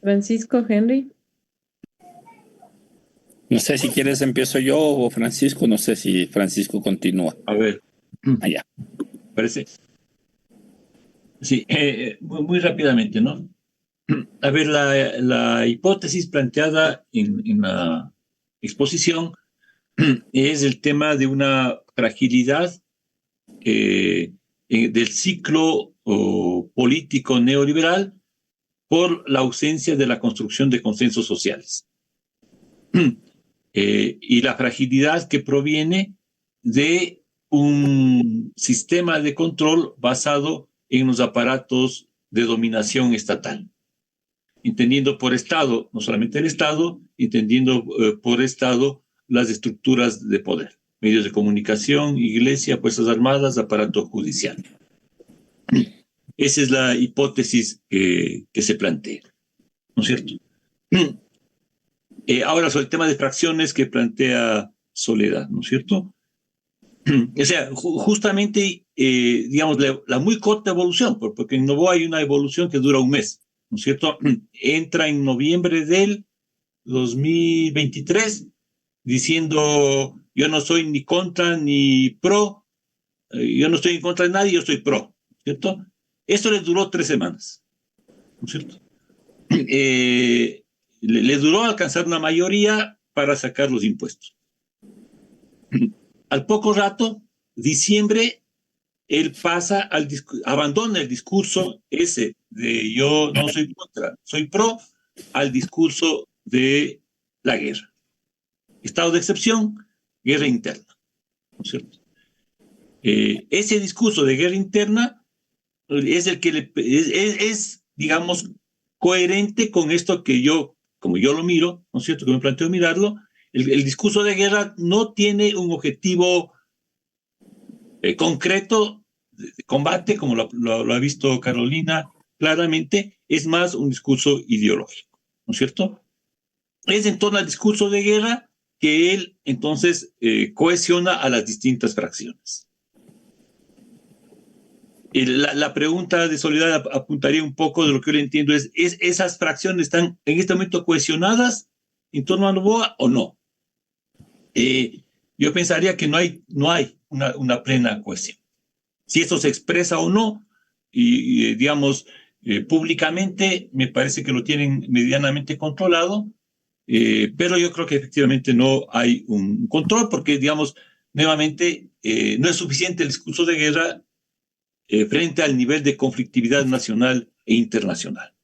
Francisco, Henry. No sé si quieres empiezo yo o Francisco, no sé si Francisco continúa. A ver, Allá. parece. Sí, muy rápidamente, ¿no? A ver, la hipótesis planteada en la exposición es el tema de una fragilidad del ciclo político neoliberal por la ausencia de la construcción de consensos sociales. Y la fragilidad que proviene de un sistema de control basado en los aparatos de dominación estatal. Entendiendo por Estado, no solamente el Estado, entendiendo por Estado las estructuras de poder, medios de comunicación, iglesia, fuerzas armadas, aparato judicial. Esa es la hipótesis que se plantea, ¿no es cierto? Ahora, sobre el tema de fracciones que plantea Soledad, ¿no es cierto? O sea, justamente, digamos, la muy corta evolución, porque en Novoa hay una evolución que dura un mes, ¿no es cierto? Entra en noviembre del 2023 diciendo, yo no soy ni contra ni pro, yo no estoy en contra de nadie, yo soy pro, ¿cierto? Esto les duró 3 semanas, ¿no es cierto? Le duró alcanzar una mayoría para sacar los impuestos. Al poco rato, diciembre, él pasa abandona el discurso ese de yo no soy contra, soy pro, al discurso de la guerra. Estado de excepción, guerra interna, ¿no es cierto? Ese discurso de guerra interna es el que es, digamos, coherente con esto que yo, como yo lo miro, ¿no es cierto?, que me planteo mirarlo. El discurso de guerra no tiene un objetivo concreto de combate, como lo ha visto Carolina claramente, es más un discurso ideológico, ¿no es cierto? Es en torno al discurso de guerra que él entonces cohesiona a las distintas fracciones. La pregunta de Soledad apuntaría un poco de lo que yo le entiendo es ¿esas fracciones están en este momento cohesionadas en torno a Novoa o no? Yo pensaría que no hay una plena cohesión. Si eso se expresa o no, y digamos, públicamente, me parece que lo tienen medianamente controlado, pero yo creo que efectivamente no hay un control porque, digamos, nuevamente, no es suficiente el discurso de guerra frente al nivel de conflictividad nacional e internacional.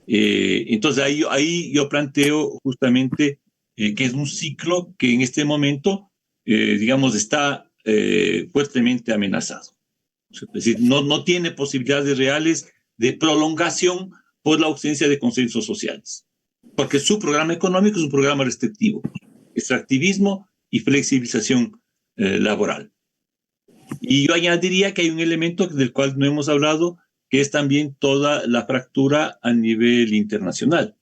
Entonces ahí yo planteo justamente que es un ciclo que en este momento, digamos, está fuertemente amenazado. Es decir, no tiene posibilidades reales de prolongación por la ausencia de consensos sociales. Porque su programa económico es un programa restrictivo, extractivismo y flexibilización laboral. Y yo añadiría que hay un elemento del cual no hemos hablado, que es también toda la fractura a nivel internacional,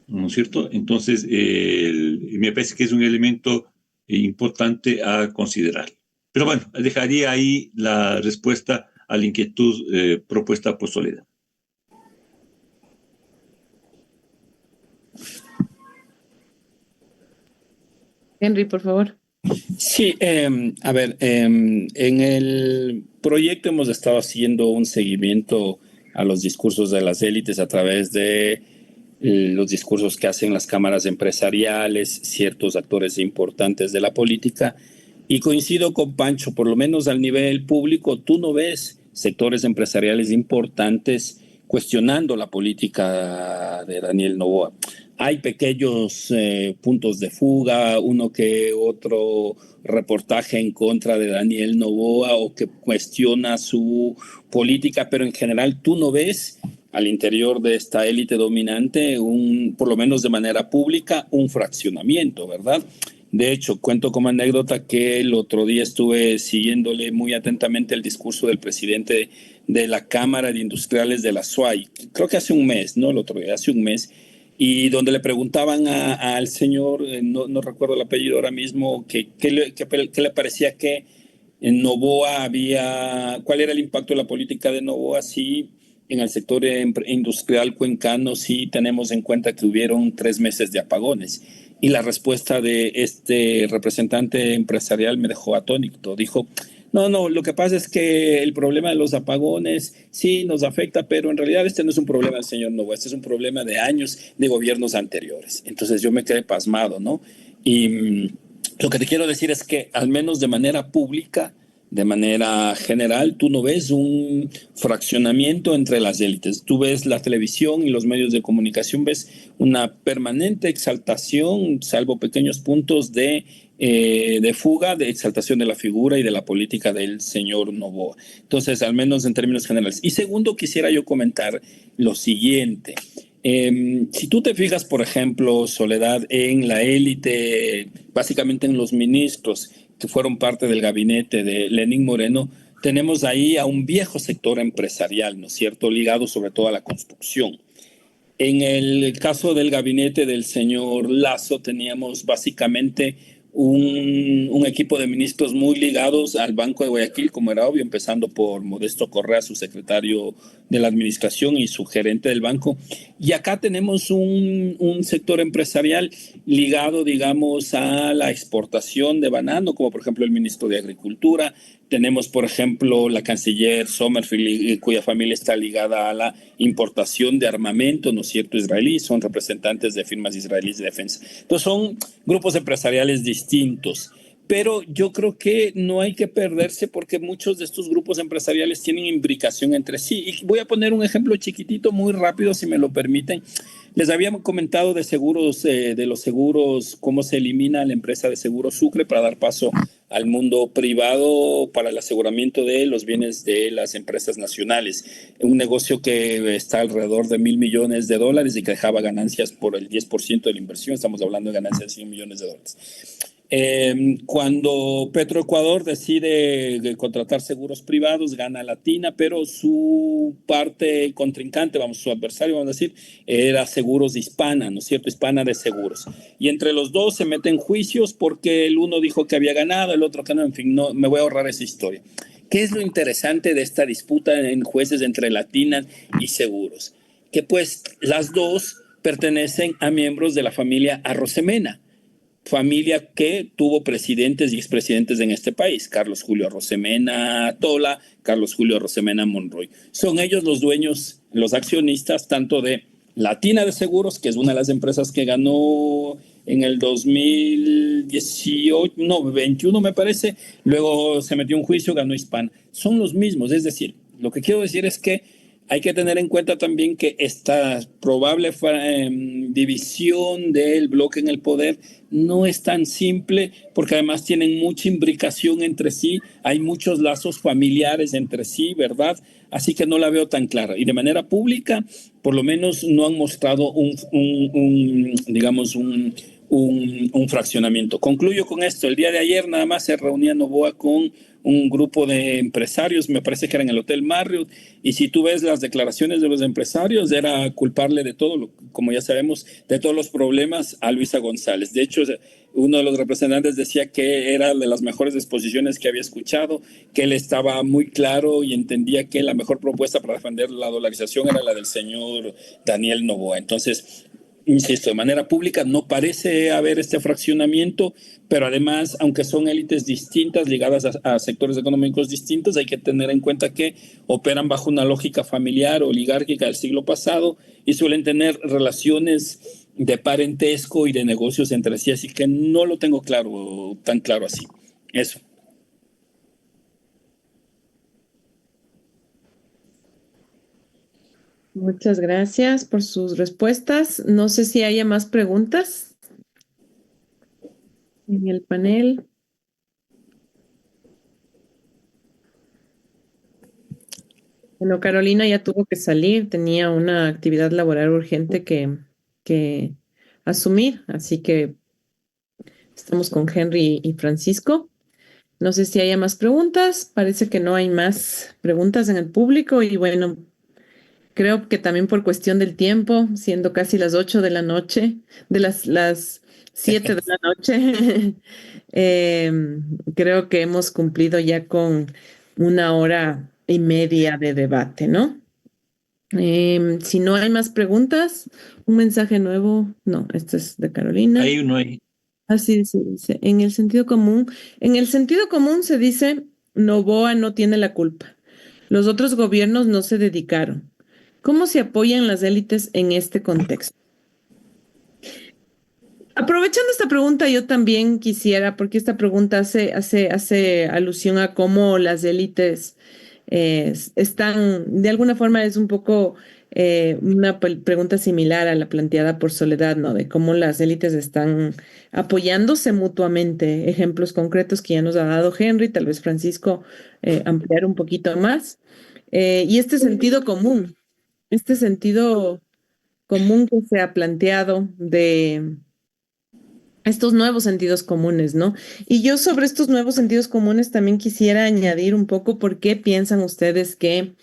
¿no es cierto? Entonces, me parece que es un elemento importante a considerar. Pero bueno, dejaría ahí la respuesta a la inquietud propuesta por Soledad. Henry, por favor. Sí, a ver, en el proyecto hemos estado haciendo un seguimiento a los discursos de las élites a través de los discursos que hacen las cámaras empresariales, ciertos actores importantes de la política, y coincido con Pancho, por lo menos al nivel público, tú no ves sectores empresariales importantes cuestionando la política de Daniel Noboa. Hay pequeños puntos de fuga, uno que otro reportaje en contra de Daniel Noboa o que cuestiona su política, pero en general tú no ves al interior de esta élite dominante, por lo menos de manera pública, un fraccionamiento, ¿verdad? De hecho, cuento como anécdota que el otro día estuve siguiéndole muy atentamente el discurso del presidente de la Cámara de Industriales de la SUAY, creo que hace un mes, no el otro día, hace un mes, y donde le preguntaban al señor, no recuerdo el apellido ahora mismo, que le parecía que en Noboa cuál era el impacto de la política de Noboa, si en el sector industrial cuencano sí tenemos en cuenta que hubieron 3 meses de apagones. Y la respuesta de este representante empresarial me dejó atónito. Dijo, no, lo que pasa es que el problema de los apagones sí nos afecta, pero en realidad este no es un problema del señor Novoa, este es un problema de años de gobiernos anteriores. Entonces yo me quedé pasmado, ¿no? Y lo que te quiero decir es que al menos de manera pública, de manera general, tú no ves un fraccionamiento entre las élites. Tú ves la televisión y los medios de comunicación, ves una permanente exaltación, salvo pequeños puntos de fuga, de exaltación de la figura y de la política del señor Noboa. Entonces, al menos en términos generales. Y segundo, quisiera yo comentar lo siguiente. Si tú te fijas, por ejemplo, Soledad, en la élite, básicamente en los ministros que fueron parte del gabinete de Lenín Moreno, tenemos ahí a un viejo sector empresarial, ¿no es cierto?, ligado sobre todo a la construcción. En el caso del gabinete del señor Lasso teníamos básicamente un equipo de ministros muy ligados al Banco de Guayaquil, como era obvio, empezando por Modesto Correa, su secretario de la administración y su gerente del banco. Y acá tenemos un sector empresarial ligado, digamos, a la exportación de banano, como por ejemplo el ministro de Agricultura. Tenemos, por ejemplo, la canciller Sommerfield, cuya familia está ligada a la importación de armamento, ¿no es cierto?, israelí, son representantes de firmas israelíes de defensa. Entonces son grupos empresariales distintos, pero yo creo que no hay que perderse porque muchos de estos grupos empresariales tienen imbricación entre sí. Y voy a poner un ejemplo chiquitito, muy rápido, si me lo permiten. Les habíamos comentado de seguros, de los seguros, cómo se elimina la empresa de seguros Sucre para dar paso al mundo privado para el aseguramiento de los bienes de las empresas nacionales. Un negocio que está alrededor de $1.000 millones y que dejaba ganancias por el 10% de la inversión. Estamos hablando de ganancias de $100 millones. Cuando Petroecuador decide contratar seguros privados, gana Latina, pero su parte contrincante, su adversario, vamos a decir, era Seguros Hispana, ¿no es cierto? Hispana de Seguros. Y entre los dos se meten juicios porque el uno dijo que había ganado, el otro que no, en fin, no, me voy a ahorrar esa historia. ¿Qué es lo interesante de esta disputa en jueces entre Latina y Seguros? Que pues las dos pertenecen a miembros de la familia Arrosemena, familia que tuvo presidentes y expresidentes en este país, Carlos Julio Arrosemena Tola, Carlos Julio Arrosemena Monroy. Son ellos los dueños, los accionistas, tanto de Latina de Seguros, que es una de las empresas que ganó en el 2018, no, 21 me parece, luego se metió un juicio, ganó Hispana. Son los mismos, es decir, lo que quiero decir es que hay que tener en cuenta también que esta probable división del bloque en el poder no es tan simple porque además tienen mucha imbricación entre sí, hay muchos lazos familiares entre sí, ¿verdad? Así que no la veo tan clara. Y de manera pública, por lo menos no han mostrado digamos, un fraccionamiento. Concluyo con esto. El día de ayer nada más se reunía Noboa con un grupo de empresarios, me parece que era en el Hotel Marriott, y si tú ves las declaraciones de los empresarios, era culparle de todo, como ya sabemos, de todos los problemas a Luisa González. De hecho, uno de los representantes decía que era de las mejores exposiciones que había escuchado, que él estaba muy claro y entendía que la mejor propuesta para defender la dolarización era la del señor Daniel Noboa. Entonces, insisto, de manera pública no parece haber este fraccionamiento, pero además, aunque son élites distintas, ligadas a sectores económicos distintos, hay que tener en cuenta que operan bajo una lógica familiar o oligárquica del siglo pasado y suelen tener relaciones de parentesco y de negocios entre sí, así que no lo tengo claro, tan claro así. Eso. Muchas gracias por sus respuestas. No sé si haya más preguntas en el panel. Bueno, Carolina ya tuvo que salir, tenía una actividad laboral urgente que asumir, así que estamos con Henry y Francisco. No sé si haya más preguntas, parece que no hay más preguntas en el público y bueno, creo que también por cuestión del tiempo, siendo casi las 8 de la noche, de las 7 de la noche, creo que hemos cumplido ya con 1 hora y media de debate, ¿no? Si no hay más preguntas, un mensaje nuevo. No, este es de Carolina. Hay uno ahí. Así se dice. En el sentido común se dice, Noboa no tiene la culpa. Los otros gobiernos no se dedicaron. ¿Cómo se apoyan las élites en este contexto? Aprovechando esta pregunta, yo también quisiera, porque esta pregunta hace alusión a cómo las élites están, de alguna forma es un poco una pregunta similar a la planteada por Soledad, ¿no? De cómo las élites están apoyándose mutuamente. Ejemplos concretos que ya nos ha dado Henry, tal vez Francisco ampliar un poquito más. Y este sentido común que se ha planteado de estos nuevos sentidos comunes, ¿no? Y yo sobre estos nuevos sentidos comunes también quisiera añadir un poco por qué piensan ustedes que,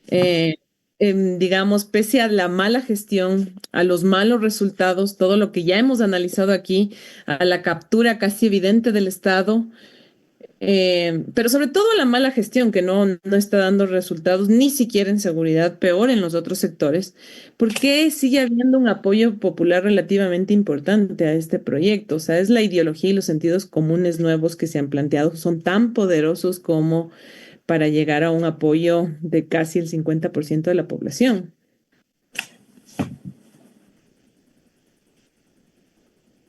eh, digamos, pese a la mala gestión, a los malos resultados, todo lo que ya hemos analizado aquí, a la captura casi evidente del Estado, pero sobre todo la mala gestión que no está dando resultados ni siquiera en seguridad, peor en los otros sectores. ¿Por qué sigue habiendo un apoyo popular relativamente importante a este proyecto? O sea, es la ideología y los sentidos comunes nuevos que se han planteado, son tan poderosos como para llegar a un apoyo de casi el 50% de la población.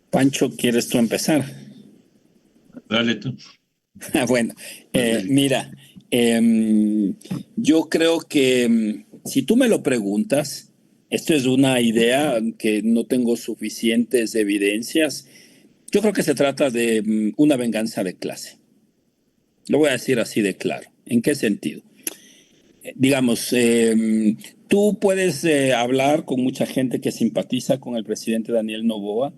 Pancho, ¿quieres tú empezar? Dale tú. Bueno, mira, yo creo que si tú me lo preguntas, esto es una idea que no tengo suficientes evidencias. Yo creo que se trata de una venganza de clase. Lo voy a decir así de claro. ¿En qué sentido? Digamos, tú puedes hablar con mucha gente que simpatiza con el presidente Daniel Noboa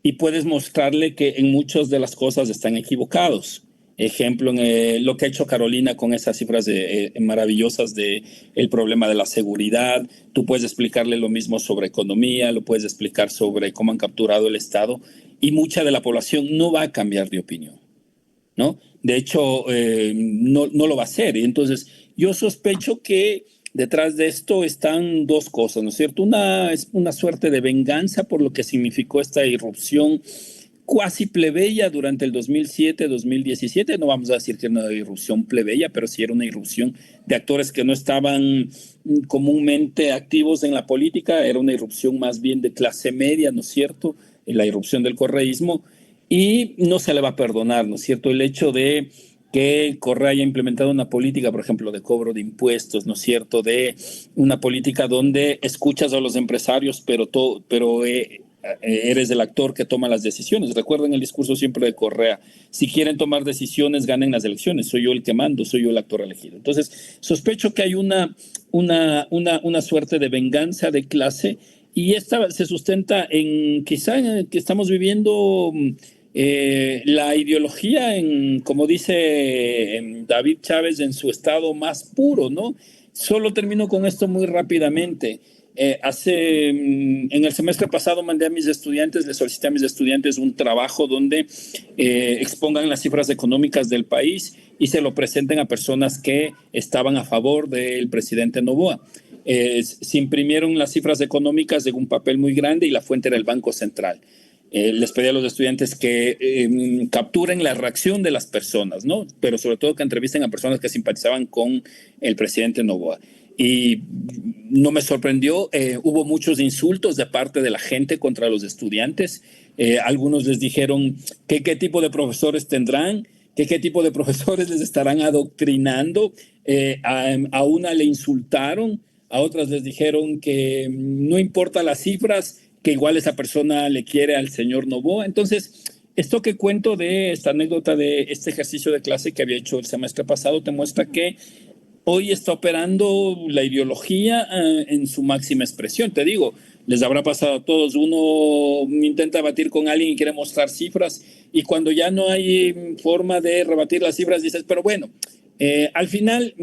y puedes mostrarle que en muchas de las cosas están equivocados. Ejemplo, lo que ha hecho Carolina con esas cifras maravillosas de el problema de la seguridad. Tú puedes explicarle lo mismo sobre economía, lo puedes explicar sobre cómo han capturado el Estado y mucha de la población no va a cambiar de opinión, ¿no? De hecho, no lo va a hacer. Y entonces, yo sospecho que detrás de esto están dos cosas, ¿no es cierto? Una es una suerte de venganza por lo que significó esta irrupción cuasi plebeya durante el 2007-2017. No vamos a decir que era una irrupción plebeya, pero sí era una irrupción de actores que no estaban comúnmente activos en la política. Era una irrupción más bien de clase media, ¿no es cierto? La irrupción del correísmo. Y no se le va a perdonar, ¿no es cierto? El hecho de que Correa haya implementado una política, por ejemplo, de cobro de impuestos, ¿no es cierto? De una política donde escuchas a los empresarios, pero eres el actor que toma las decisiones. Recuerden el discurso siempre de Correa: si quieren tomar decisiones, ganen las elecciones. Soy yo el que mando, soy yo el actor elegido. Entonces, sospecho que hay una suerte de venganza de clase, y esta se sustenta en quizá en que estamos viviendo la ideología, como dice David Chávez, en su estado más puro, ¿no? Solo termino con esto muy rápidamente. En el semestre pasado le solicité a mis estudiantes un trabajo donde expongan las cifras económicas del país y se lo presenten a personas que estaban a favor del presidente Noboa. Se imprimieron las cifras económicas de un papel muy grande y la fuente era el Banco Central. Les pedí a los estudiantes que capturen la reacción de las personas, ¿no? Pero sobre todo que entrevisten a personas que simpatizaban con el presidente Noboa. Y no me sorprendió, hubo muchos insultos de parte de la gente contra los estudiantes. Algunos les dijeron que qué tipo de profesores tendrán, que qué tipo de profesores les estarán adoctrinando. A una le insultaron, a otras les dijeron que no importa las cifras, que igual esa persona le quiere al señor Noboa. Entonces, esto que cuento de esta anécdota de este ejercicio de clase que había hecho el semestre pasado te muestra que hoy está operando la ideología en su máxima expresión. Te digo, les habrá pasado a todos. Uno intenta debatir con alguien y quiere mostrar cifras, y cuando ya no hay forma de rebatir las cifras, dices, pero bueno, al final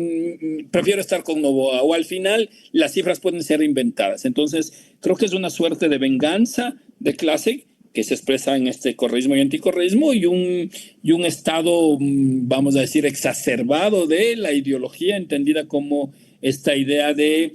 prefiero estar con Noboa, o al final las cifras pueden ser inventadas. Entonces, creo que es una suerte de venganza de clase que se expresa en este correísmo y anticorreísmo, y un estado, vamos a decir, exacerbado de la ideología, entendida como esta idea de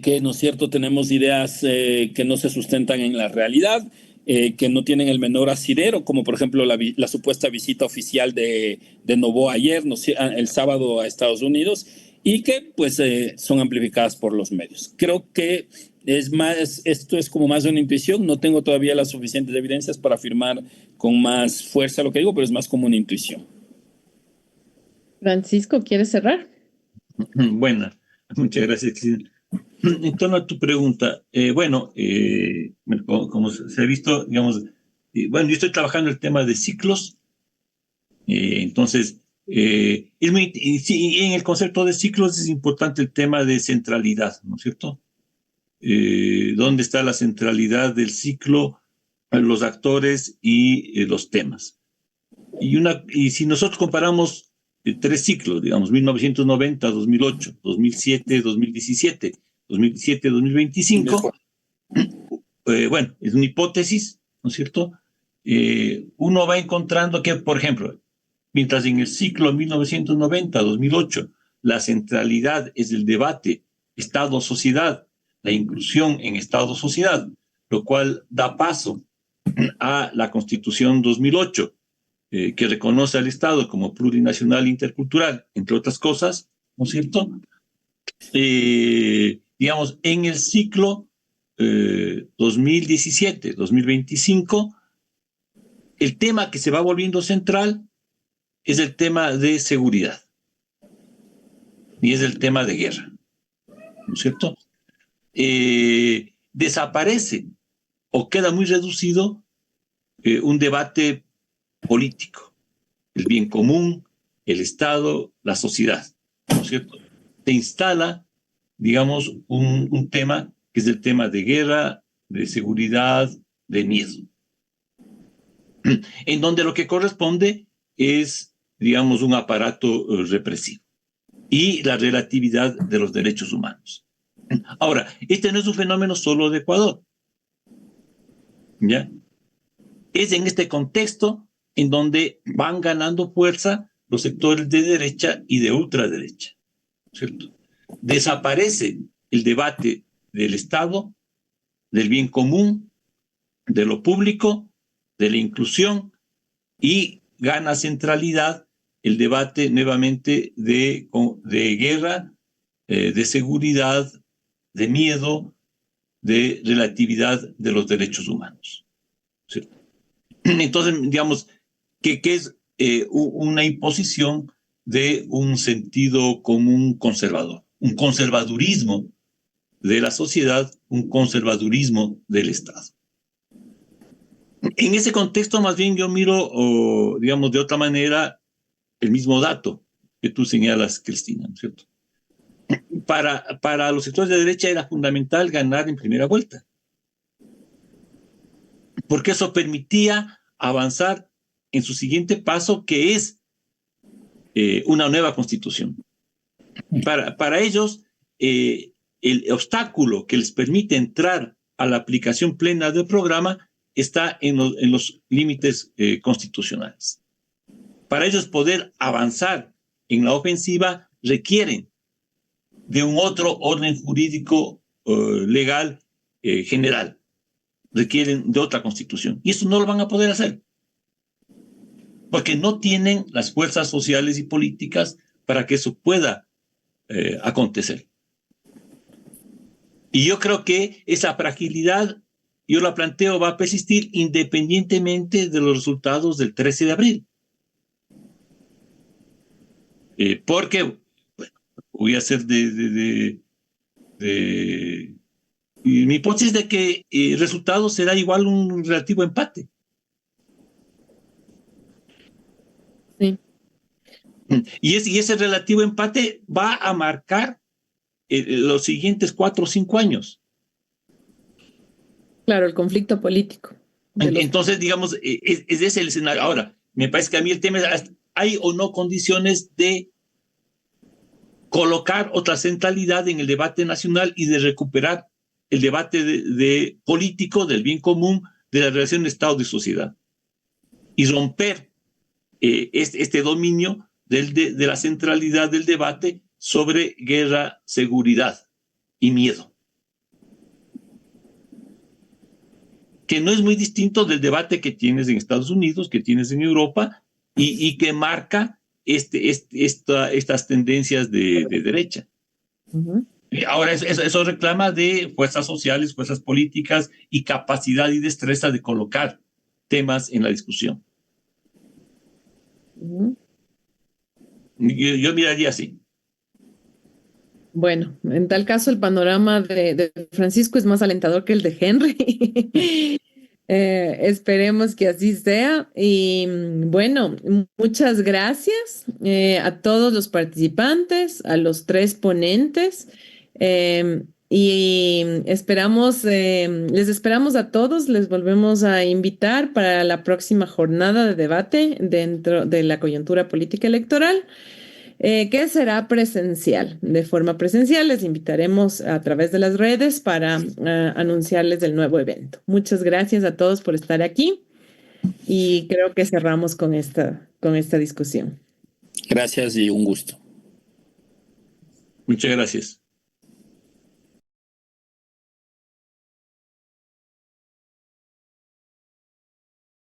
que, ¿no es cierto?, tenemos ideas que no se sustentan en la realidad, que no tienen el menor asidero, como por ejemplo la supuesta visita oficial de Noboa ayer, ¿no? El sábado, a Estados Unidos, y que pues son amplificadas por los medios. Creo que esto es como más de una intuición. No tengo todavía las suficientes evidencias para afirmar con más fuerza lo que digo, pero es más como una intuición. Francisco, ¿quieres cerrar? Buena, muchas gracias, Cristina. En torno a tu pregunta, bueno, como se ha visto, digamos, bueno, yo estoy trabajando el tema de ciclos, entonces, sí, en el concepto de ciclos es importante el tema de centralidad, ¿no es cierto? ¿Dónde está la centralidad del ciclo, los actores y los temas? Y si nosotros comparamos tres ciclos, digamos, 1990, 2008, 2007, 2017, 2017, 2025, bueno, es una hipótesis, ¿no es cierto? Uno va encontrando que, por ejemplo, mientras en el ciclo 1990-2008 la centralidad es el debate Estado-sociedad, la inclusión en Estado-sociedad, lo cual da paso a la Constitución 2008, que reconoce al Estado como plurinacional e intercultural, entre otras cosas, ¿no es cierto? Digamos, en el ciclo 2017-2025, el tema que se va volviendo central es el tema de seguridad y es el tema de guerra, ¿no es cierto? Desaparece o queda muy reducido un debate político, el bien común, el Estado, la sociedad, ¿no es cierto? Se instala, digamos, un tema que es el tema de guerra, de seguridad, de miedo, en donde lo que corresponde es, digamos, un aparato represivo y la relatividad de los derechos humanos. Ahora, este no es un fenómeno solo de Ecuador, ¿ya? Es en este contexto en donde van ganando fuerza los sectores de derecha y de ultraderecha, ¿cierto? Desaparece el debate del Estado, del bien común, de lo público, de la inclusión, y gana centralidad el debate nuevamente de guerra, de seguridad, de miedo, de relatividad de los derechos humanos, ¿cierto? Entonces, digamos, que es una imposición de un sentido común conservador, un conservadurismo de la sociedad, un conservadurismo del Estado. En ese contexto, más bien, yo miro, digamos, de otra manera, el mismo dato que tú señalas, Cristina, ¿no es cierto? Para los sectores de derecha era fundamental ganar en primera vuelta, porque eso permitía avanzar en su siguiente paso, que es una nueva constitución. Para ellos, el obstáculo que les permite entrar a la aplicación plena del programa está en los límites constitucionales. Para ellos poder avanzar en la ofensiva requieren de un otro orden jurídico legal general, requieren de otra constitución. Y eso no lo van a poder hacer, porque no tienen las fuerzas sociales y políticas para que eso pueda acontecer. Y yo creo que esa fragilidad, yo la planteo, va a persistir independientemente de los resultados del 13 de abril. Porque, bueno, voy a hacer mi hipótesis de que el resultado será igual un relativo empate. Sí. Y ese relativo empate va a marcar los siguientes 4 o 5 años. Claro, el conflicto político. Entonces, digamos, ese es el escenario. Ahora, me parece que a mí el tema es, ¿hay o no condiciones de colocar otra centralidad en el debate nacional y de recuperar el debate de político, del bien común, de la relación de Estado y sociedad? Y romper este dominio de la centralidad del debate sobre guerra, seguridad y miedo, que no es muy distinto del debate que tienes en Estados Unidos, que tienes en Europa, y que marca estas tendencias de derecha. Uh-huh. Ahora, eso reclama de fuerzas sociales, fuerzas políticas y capacidad y destreza de colocar temas en la discusión. Uh-huh. Yo miraría así. Bueno, en tal caso el panorama de Francisco es más alentador que el de Henry. Esperemos que así sea. Y bueno, muchas gracias a todos los participantes, a los 3 ponentes. Y esperamos, les esperamos a todos, les volvemos a invitar para la próxima jornada de debate dentro de la coyuntura política electoral. Que será presencial. De forma presencial les invitaremos a través de las redes para anunciarles del nuevo evento. Muchas gracias a todos por estar aquí y creo que cerramos con esta discusión. Gracias y un gusto. Muchas gracias.